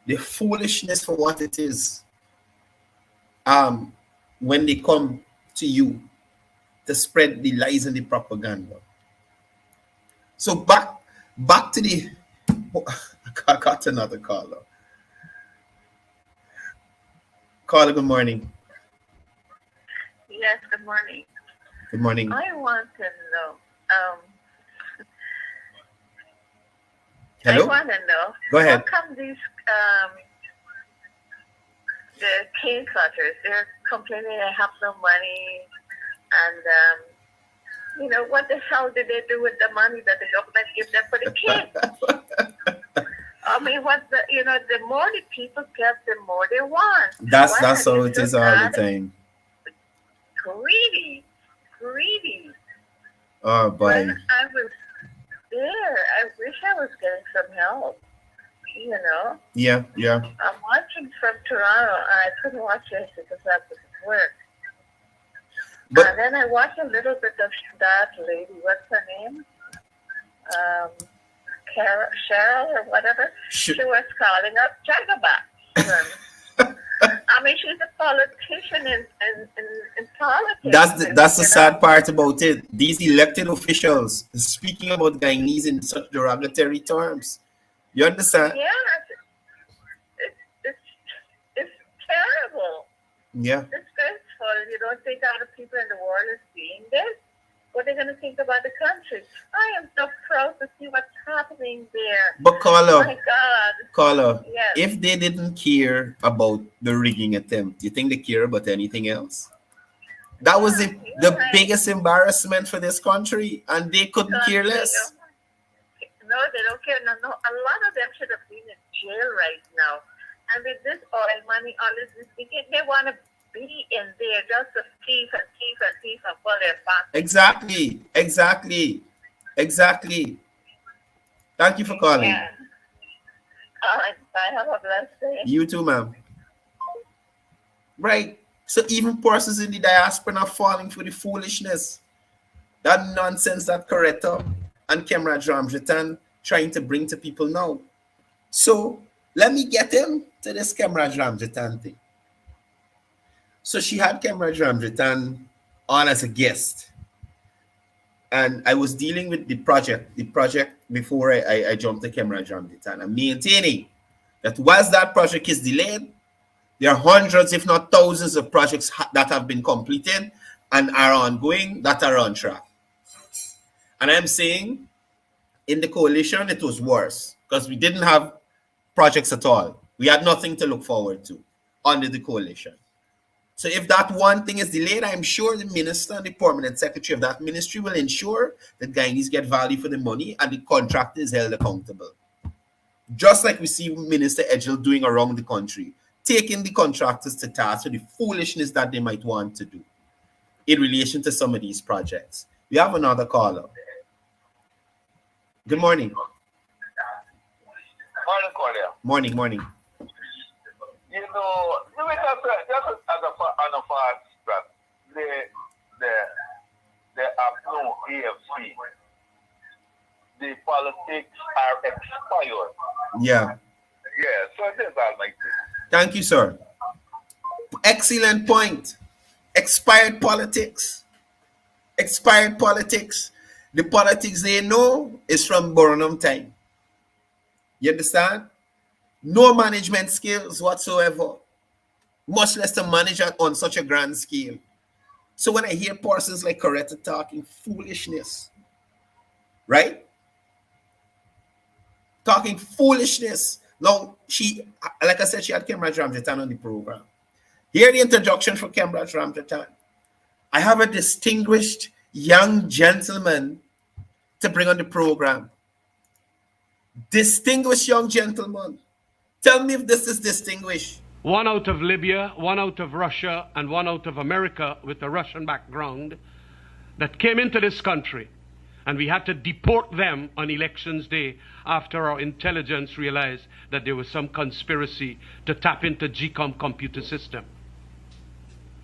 the foolishness for what it is when they come to you to spread the lies and the propaganda. So back to the I got another caller. Caller, good morning. Yes, good morning. Good morning. I want to know. Hello? I want to know. Go ahead. How come these the cane cutters, they're complaining they have no money, and you know, what the hell did they do with the money that the government gives them for the kids? I mean, the more the people get, the more they want. That's how it is all the time. Greedy. Oh boy. When I was there, I wish I was getting some help. You know. Yeah. I'm watching from Toronto, and I couldn't watch it because I was at work. And then I watched a little bit of that lady. What's her name? Cheryl or whatever, she was calling up Jagabah. I mean, she's a politician in politics. That's the sad part about it. These elected officials speaking about Guyanese in such derogatory terms. You understand? Yeah, it's terrible. Yeah. Disgraceful. You don't think other people in the world are seeing this? What are they going to think about the country? I am so proud to see what's happening there. But oh my God. Caller, yes. If they didn't care about the rigging attempt, do you think they care about anything else? That was the biggest embarrassment for this country, and they couldn't care less. No, they don't care. No, a lot of them should have been in jail right now. And with this oil money, all this, they want to be in there just to thief and pull their pockets. Exactly. Thank you for calling. Yeah. All right, bye. Have a blessed day. You too, ma'am. Right. So even persons in the diaspora are falling for the foolishness, that nonsense that Coretta and 𝒄𝒐𝒑𝒚𝒓𝒊𝒈𝒆𝒄 trying to bring to people now. So let me get him to this 𝒄𝒐𝒑𝒚𝒓𝒊𝒈𝒆𝒄 thing. So she had 𝒄𝒐𝒑𝒚𝒓𝒊𝒈𝒆𝒄 on as a guest. And I was dealing with the project before I jumped to 𝒄𝒐𝒑𝒚𝒓𝒊𝒈𝒆𝒄. I'm maintaining that whilst that project is delayed, there are hundreds, if not thousands, of projects that have been completed and are ongoing that are on track. And I'm saying in the coalition, it was worse because we didn't have projects at all. We had nothing to look forward to under the coalition. So if that one thing is delayed, I'm sure the minister and the permanent secretary of that ministry will ensure that Guyanese get value for the money and the contractor is held accountable. Just like we see Minister Ejel doing around the country, taking the contractors to task for the foolishness that they might want to do in relation to some of these projects. We have another caller. Good morning. Morning, Courdel. Morning. You know, just as a fact that the no AFC, the politics are expired. Yeah. So it is all like this. Thank you, sir. Excellent point. Expired politics. The politics they know is from Burnham time. You understand? No management skills whatsoever, much less to manage on such a grand scale. So when I hear persons like Coretta talking foolishness, right? Talking foolishness. Now, she, like I said, she had 𝒄𝒐𝒑𝒚𝒓𝒊𝒈𝒆𝒄 on the program. Here the introduction for 𝒄𝒐𝒑𝒚𝒓𝒊𝒈𝒆𝒄. I have a distinguished young gentleman to bring on the program. Distinguished young gentleman. Tell me if this is distinguished. One out of Libya, one out of Russia, and one out of America with a Russian background that came into this country, and we had to deport them on elections day after our intelligence realized that there was some conspiracy to tap into GCOM computer system.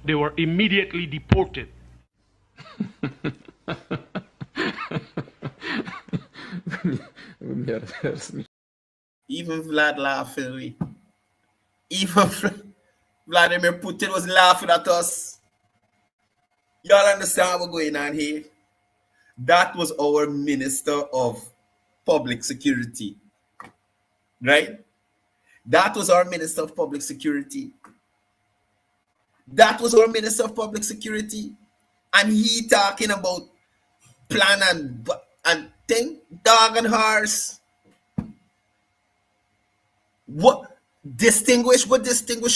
They were immediately deported. Even Vlad laughing. Even Vladimir Putin was laughing at us. Y'all understand what's going on here? That was our Minister of Public Security. Right? That was our Minister of Public Security. And he talking about plan and thing, dog and horse. What distinguish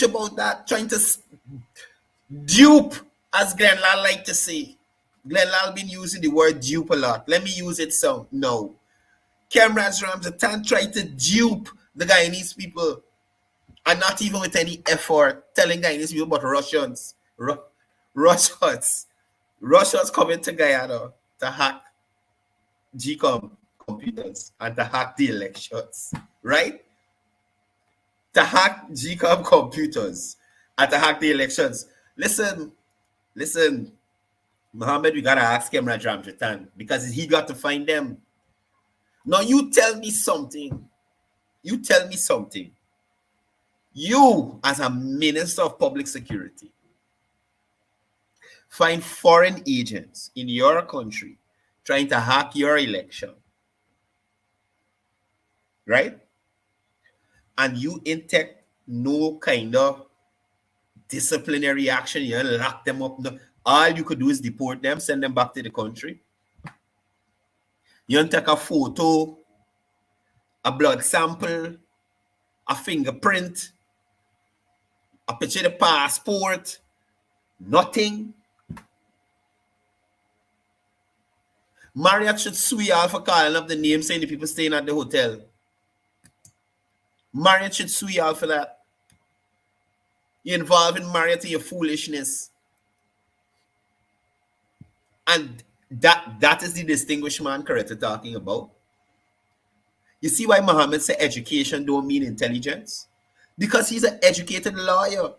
about that? Trying to dupe, as Glenn Lal like to say. Glenn Lal been using the word dupe a lot. Let me use it so. No. 𝒄𝒐𝒑𝒚𝒓𝒊𝒈𝒆𝒄 trying to dupe the Guyanese people. And not even with any effort telling Guyanese people about Russians. Russians coming to Guyana to hack GCOM computers and to hack the elections. Right? To hack GCOM computers and to hack the elections. Listen, Mohammed, we gotta ask 𝒄𝒐𝒑𝒚𝒓𝒊𝒈𝒆𝒄 because he got to find them. Now you tell me something. You tell me something. You, as a Minister of Public Security, find foreign agents in your country trying to hack your election, right? And you intake no kind of disciplinary action. You lock them up. No. All you could do is deport them, send them back to the country. You don't take a photo, a blood sample, a fingerprint, a picture of the passport, nothing. Marriott should sue you all for calling up the name saying the people staying at the hotel. Marriott should sue you all for that. You're involving Marriott in your foolishness. And that is the distinguished man Coretta talking about. You see why Muhammad said education don't mean intelligence? Because he's an educated lawyer.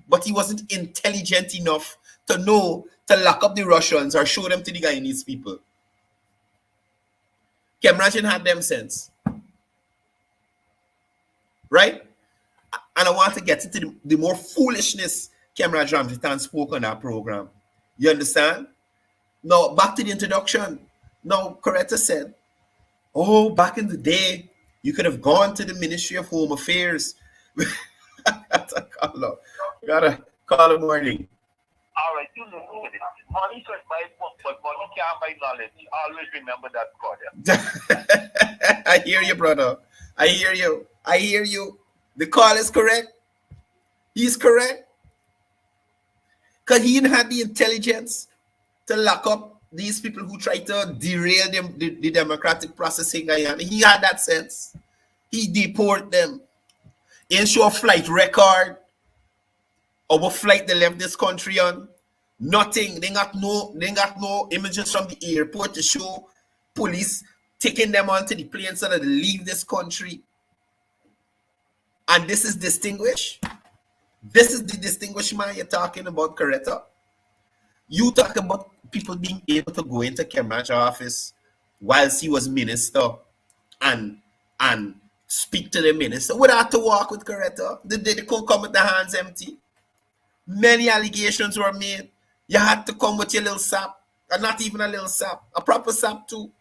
But he wasn't intelligent enough to know to lock up the Russians or show them to the Guyanese people. Kemrajin had them sense. Right? And I want to get into the more foolishness 𝒄𝒍𝒂𝒊𝒎 Ramjitan spoke on that program. You understand? Now, back to the introduction. Now, Coretta said, oh, back in the day, you could have gone to the Ministry of Home Affairs. Gotta call him morning. All right, you look at it. Money could buy book, but money can't buy knowledge. Always remember that, Courdel. I hear you, brother. I hear you. I hear you. The call is correct. He's correct. Because he didn't have the intelligence to lock up these people who try to derail the democratic process in Guyana. He had that sense. He deported them. Ensure flight record of what flight they left this country on. Nothing. They got no images from the airport to show police taking them onto the plane so that they leave this country. And this is distinguished. This is the distinguished man you're talking about, Coretta. You talk about people being able to go into 𝒄𝒍𝒂𝒊𝒎's office whilst he was minister and speak to the minister without to walk with Coretta. They couldn't come with their hands empty. Many allegations were made. You had to come with your little sap, and not even a little sap, a proper sap too.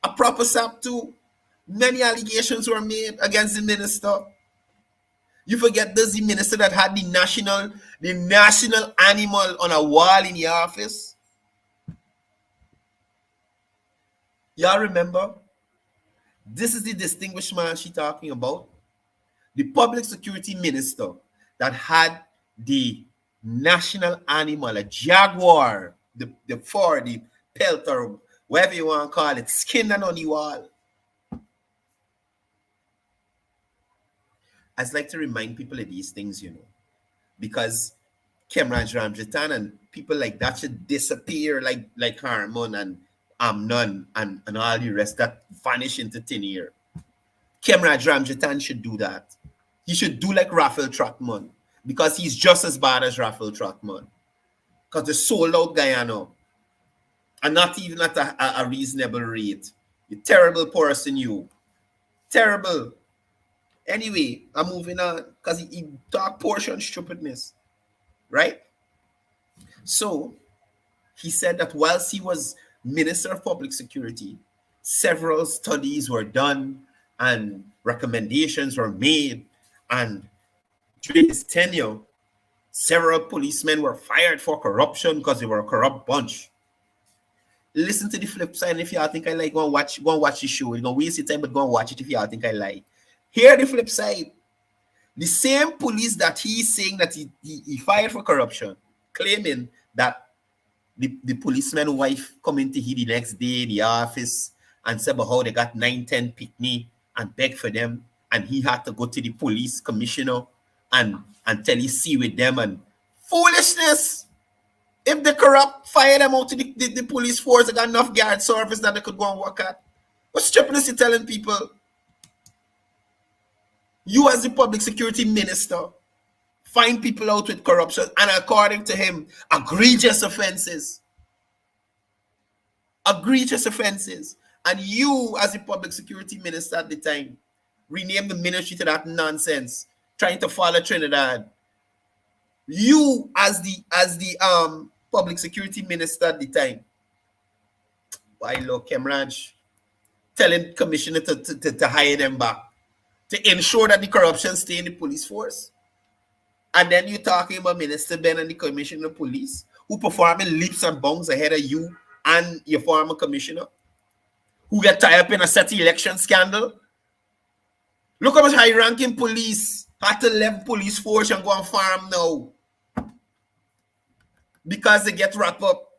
A proper sap too. Many allegations were made against the minister. You forget there's the minister that had the national animal on a wall in the office. Y'all remember? This is the distinguished man she's talking about. The public security minister that had the national animal, a jaguar, the pelt, or whatever you want to call it, skinned on the wall. I'd like to remind people of these things, you know, because 𝒄𝒍𝒂𝒊𝒎 Ramjitan and people like that should disappear like Harmon and Amnon and all the rest that vanish into thin air. 𝒄𝒍𝒂𝒊𝒎 Ramjitan should do that. He should do like Raphael Trautman, because he's just as bad as Raphael Trautman. Because they sold out Guyana, and not even at a reasonable rate. You terrible person, you. Terrible. Anyway, I'm moving on because he talked portion stupidness, right? So he said that whilst he was Minister of Public Security, several studies were done and recommendations were made, and during his tenure, several policemen were fired for corruption because they were a corrupt bunch. Listen to the flip side. If y'all think I like, go and watch the show. You're gonna waste your time, but go and watch it if y'all think I like. Hear the flip side. The same police that he's saying that he fired for corruption, claiming that the policeman's wife come into him the next day in the office and said about how they got 9-10 picnic and beg for them, and he had to go to the police commissioner and tell he see with them, and foolishness. If they corrupt, fire them out to the police force. They got enough guard service that they could go and work at. What stupidness you telling people? You as the public security minister find people out with corruption, and according to him, egregious offenses. Egregious offenses. And you, as the public security minister at the time, renamed the ministry to that nonsense, trying to follow Trinidad. You, as the public security minister at the time, why look, 𝒄𝒐𝒑𝒚𝒓𝒊𝒈𝒆𝒄, telling commissioner to hire them back, to ensure that the corruption stay in the police force. And then you're talking about Minister Ben and the commissioner of police, who performing leaps and bounds ahead of you and your former commissioner, who get tied up in a SETI election scandal. Look how much high-ranking police had to leave police force and go on farm now because they get wrapped up.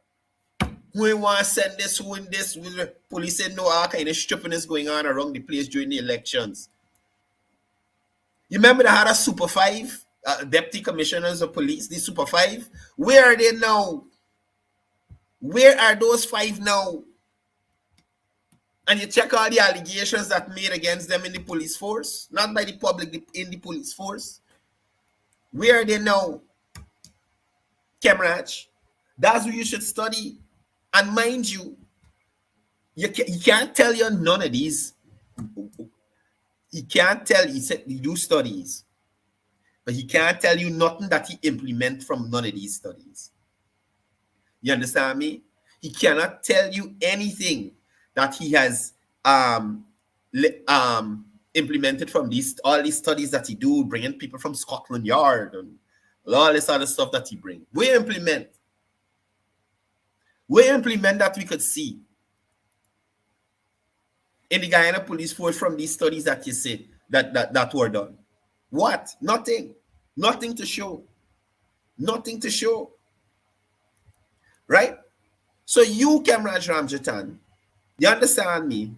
We want to send this, who in this. Police said no, all kind of stripping is going on around the place during the elections. You remember they had a Super 5, deputy commissioners of police, the Super 5? Where are they now? Where are those 5 now? And you check all the allegations that made against them in the police force, not by the public, in the police force. Where are they now? 𝒄𝒐𝒑𝒚𝒓𝒊𝒈𝒆𝒄, that's what you should study. And mind you, you can't tell you none of these. He can't tell, he said he do studies, but he can't tell you nothing that he implement from none of these studies. You understand me? He cannot tell you anything that he has implemented from all these studies that he do, bringing people from Scotland Yard and all this other stuff that he bring. We implement that we could see in the Guyana police force from these studies that you said that were done. What? Nothing. Nothing to show. Nothing to show. Right? So you, Comrade Ramjatan, you understand me?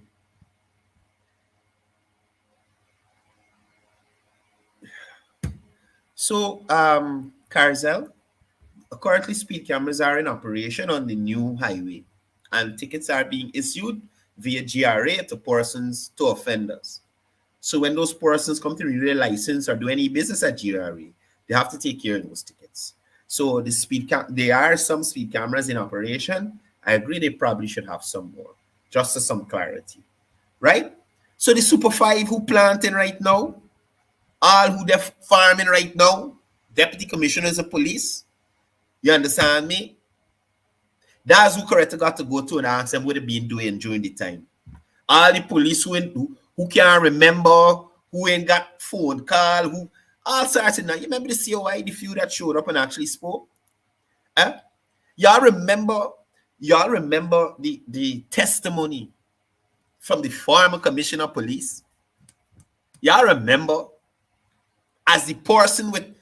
So, Carzel, currently speed cameras are in operation on the new highway, and tickets are being issued via GRA to offenders. So when those persons come to renew their license or do any business at GRA, they have to take care of those tickets. So there are some speed cameras in operation. I agree they probably should have some more, just for some clarity, right? So the Super 5 who planting right now, all who they're farming right now, deputy commissioners of police, you understand me? That's who correct got to go to and ask them what they've been doing during the time. All the police who can't remember, who ain't got phone call, who all sorts of now. You remember the COI, the few that showed up and actually spoke? Y'all remember the testimony from the former commissioner of police? Y'all remember, as the person with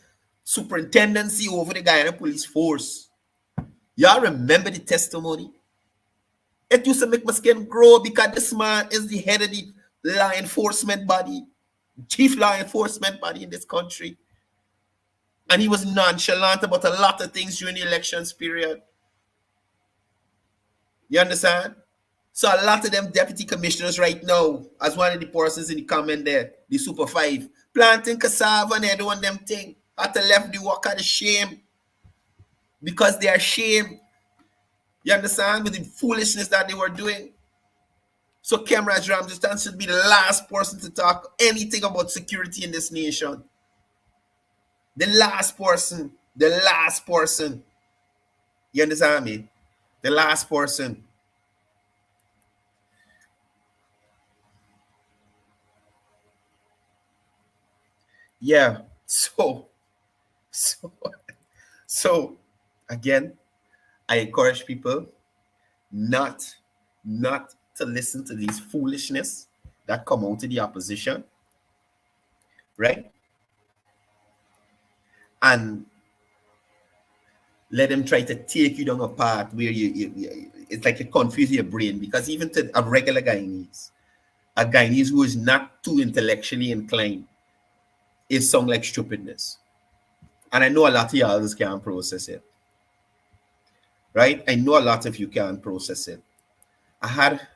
superintendency over the Guyana police force, y'all remember the testimony? It used to make my skin grow because this man is the head of the law enforcement body, chief law enforcement body in this country. And he was nonchalant about a lot of things during the elections period. You understand? So a lot of them deputy commissioners right now, as one of the persons in the comment there, the Super 5, planting cassava and they're doing them thing. Had to left the work out of shame. Because they are ashamed. You understand? With the foolishness that they were doing. So Comrade Ramjatan should be the last person to talk anything about security in this nation. The last person. The last person. You understand me? The last person. Yeah. So again, I encourage people not to listen to these foolishness that come out of the opposition, right? And let them try to take you down a path where it's like you confuse your brain, because even to a regular Guyanese, a Guyanese who is not too intellectually inclined, it sounds like stupidness. And I know a lot of y'all just can't process it. Right? I know a lot of you can't process it. I had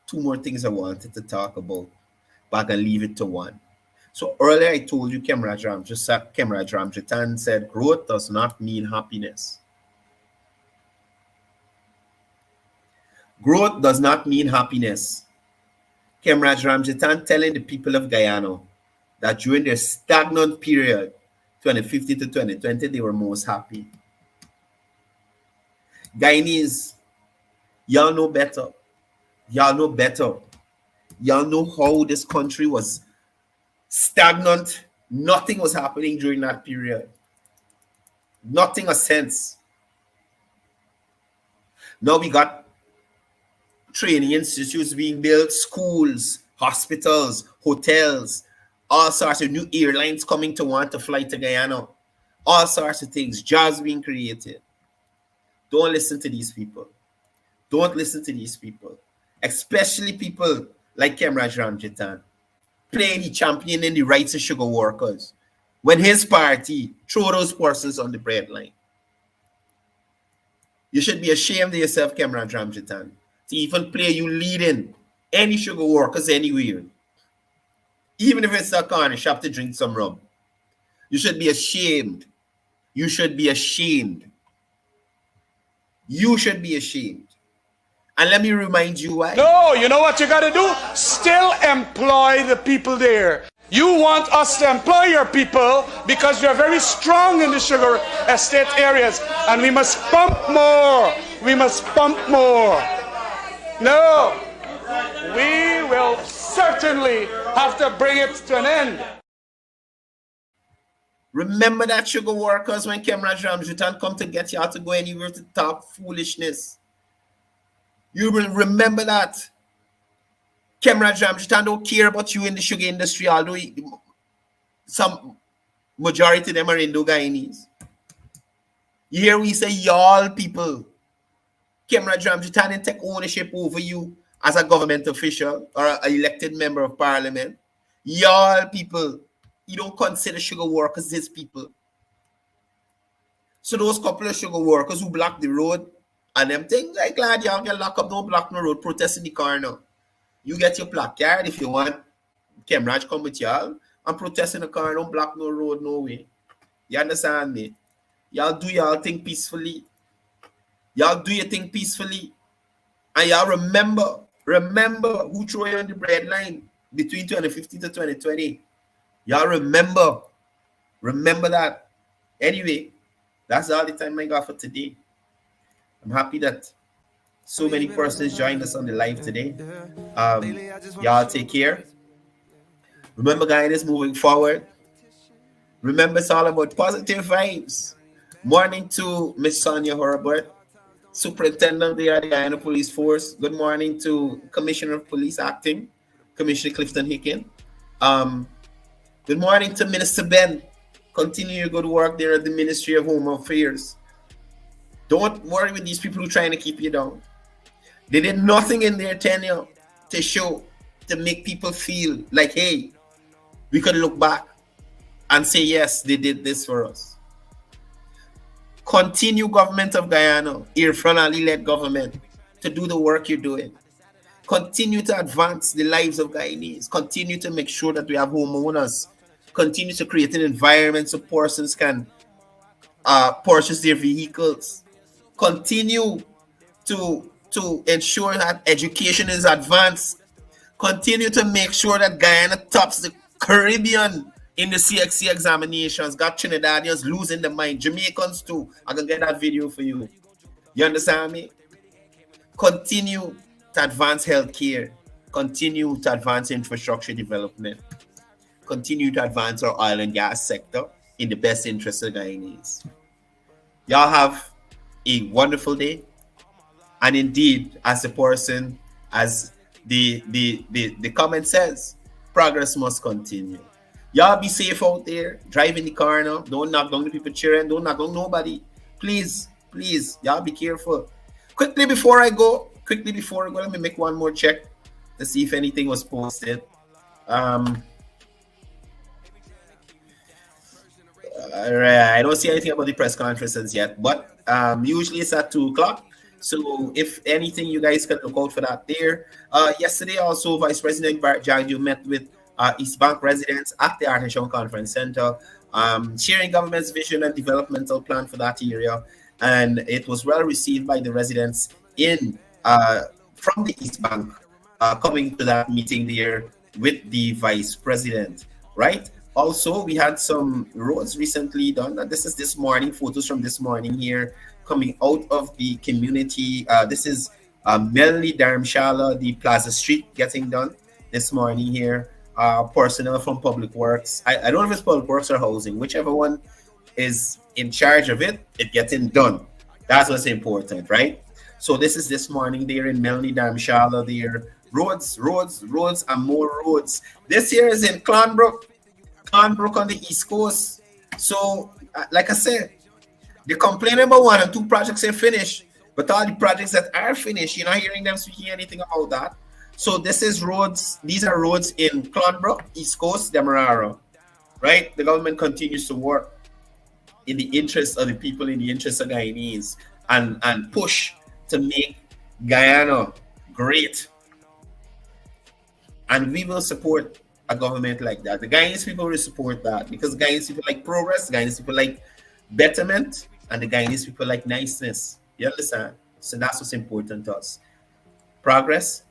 2 more things I wanted to talk about, but I can leave it to one. So earlier I told you Comrade Ramjatan said growth does not mean happiness. Growth does not mean happiness. Comrade Ramjatan telling the people of Guyana that during their stagnant period, 2015 to 2020, they were most happy. Guyanese, y'all know better. Y'all know better. Y'all know how this country was stagnant. Nothing was happening during that period. Nothing a sense. Now we got training institutes being built, schools, hospitals, hotels, all sorts of new airlines coming to want to fly to Guyana. All sorts of things, jobs being created. Don't listen to these people. Don't listen to these people. Especially people like Comrade Ramjatan, playing the champion in the rights of sugar workers, when his party throw those persons on the breadline. You should be ashamed of yourself, Comrade Ramjatan, to even play you leading any sugar workers anywhere. Even if it's a corner shop to drink some rum. You should be ashamed. You should be ashamed. You should be ashamed. And let me remind you why. No, you know what you got to do? Still employ the people there. You want us to employ your people because you're very strong in the sugar estate areas. And we must pump more. We must pump more. No, we will certainly have to bring it to an end. Remember that, sugar workers, when Comrade Ramjatan come to get y'all to go anywhere to talk foolishness. You will remember that. Comrade Ramjatan don't care about you in the sugar industry, although some majority of them are Indo-Guyanese. You hear we say y'all people. Comrade Ramjatan didn't take ownership over you as a government official or an elected member of parliament. Y'all people. You don't consider sugar workers his people. So those couple of sugar workers who block the road and them things, I'm glad y'all get locked up, don't block no road, protest in the car now. You get your placard if you want. Comrade come with y'all and protest in the car, don't block no road, no way. You understand me? Y'all do y'all thing peacefully. Y'all do your thing peacefully. And y'all remember who threw you on the breadline between 2015 to 2020. Y'all remember that. Anyway, that's all the time I got for today. I'm happy that so many persons joined us on the live today. Y'all take care. Remember, guys, moving forward. Remember, it's all about positive vibes. Morning to Miss Sonia Horobert, Superintendent of the Guyana Police Force. Good morning to Commissioner of Police Acting, Commissioner Clifton Hicken. Good morning to Minister Ben. Continue your good work there at the Ministry of Home Affairs. Don't worry with these people who are trying to keep you down. They did nothing in their tenure to show, to make people feel like, hey, we could look back and say, yes, they did this for us. Continue, government of Guyana, Irfan-Ali-led government, to do the work you're doing. Continue to advance the lives of Guyanese. Continue to make sure that we have homeowners. Continue to create an environment so persons can purchase their vehicles. Continue to ensure that education is advanced. Continue to make sure that Guyana tops the Caribbean in the CXC examinations. Got Trinidadians losing their mind. Jamaicans too. I can get that video for you. You understand me? Continue to advance healthcare. Continue to advance infrastructure development. Continue to advance our oil and gas sector in the best interest of Guyanese. Y'all have a wonderful day. And indeed, as the person, as the comment says, progress must continue. Y'all be safe out there. Drive in the car now. Don't knock down the people cheering. Don't knock down nobody. Please, y'all be careful. Quickly before I go, let me make one more check to see if anything was posted. I don't see anything about the press conferences yet, but usually it's at 2 o'clock. So if anything, you guys can look out for that there. Yesterday also, Vice President Bart Jagdew met with East Bank residents at the Artichoke Conference Center, sharing government's vision and developmental plan for that area. And it was well received by the residents in from the East Bank coming to that meeting there with the Vice President, right? Also, we had some roads recently done. And this is this morning, photos from this morning here coming out of the community. This is Melanie Dharamshala, the Plaza Street getting done this morning here. Personnel from Public Works. I don't know if it's Public Works or Housing, whichever one is in charge of it, it getting done. That's what's important, right? So this is this morning there in Melanie Dharamshala there. Roads, and more roads. This here is in Clonbrook on the East Coast. So, like I said, the complaint about 1 and 2 projects are finished, but all the projects that are finished, you're not hearing them speaking anything about that. So this is roads. These are roads in Clonbrook, East Coast, Demerara, right? The government continues to work in the interest of the people, in the interest of Guyanese, and push to make Guyana great. And we will support a government like that. The Guyanese people will support that because the Guyanese people like progress, the Guyanese people like betterment, and the Guyanese people like niceness. You understand? So that's what's important to us. Progress,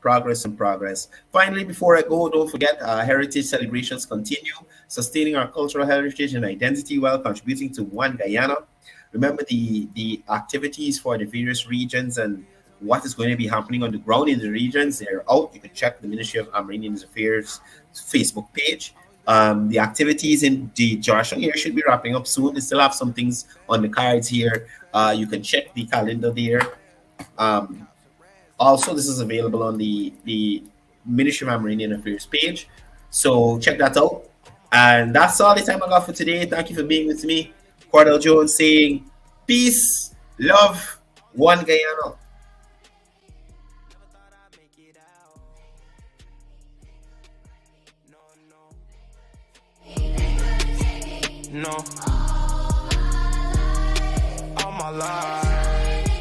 and progress. Finally, before I go, don't forget heritage celebrations continue, sustaining our cultural heritage and identity while contributing to one Guyana. Remember the activities for the various regions and what is going to be happening on the ground in the regions. They're out. You can check the Ministry of Marine Affairs Facebook page. The activities in the Georgetown here should be wrapping up soon. They still have some things on the cards here. You can check the calendar there. Also, this is available on the Ministry of Marine Affairs page. So check that out. And that's all the time I got for today. Thank you for being with me. Courdel Jones saying peace, love, one Guyana. No. All my life,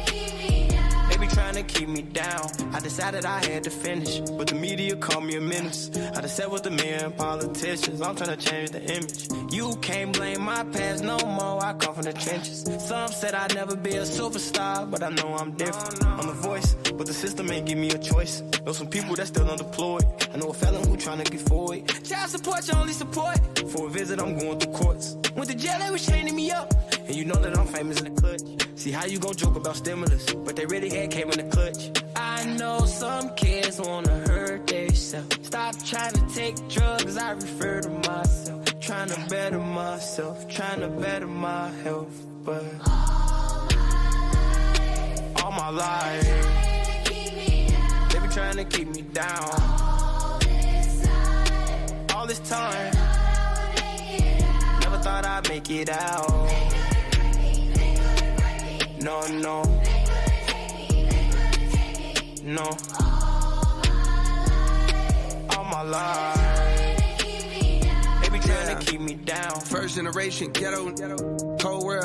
they be trying to keep me down. I decided I had to finish, but the media called me a menace. I done sat with the men politicians, I'm trying to change the image. You can't blame my past no more, I come from the trenches. Some said I'd never be a superstar, but I know I'm different. I'm a voice, but the system ain't give me a choice. Know some people that still unemployed. I know a felon who trying to get forward. Child support, your only support. For a visit, I'm going through courts. Went to jail, they was chaining me up. And you know that I'm famous in the clutch. See how you gon' joke about stimulus, but they really had came in the clutch. I know some kids wanna hurt themselves. Stop trying to take drugs, I refer to myself. Trying to better myself, trying to better my health. But all my life, they been trying to keep me down. All this time, never thought I'd make it out. No. All my life, they be trying to keep me down. First generation ghetto, cold world.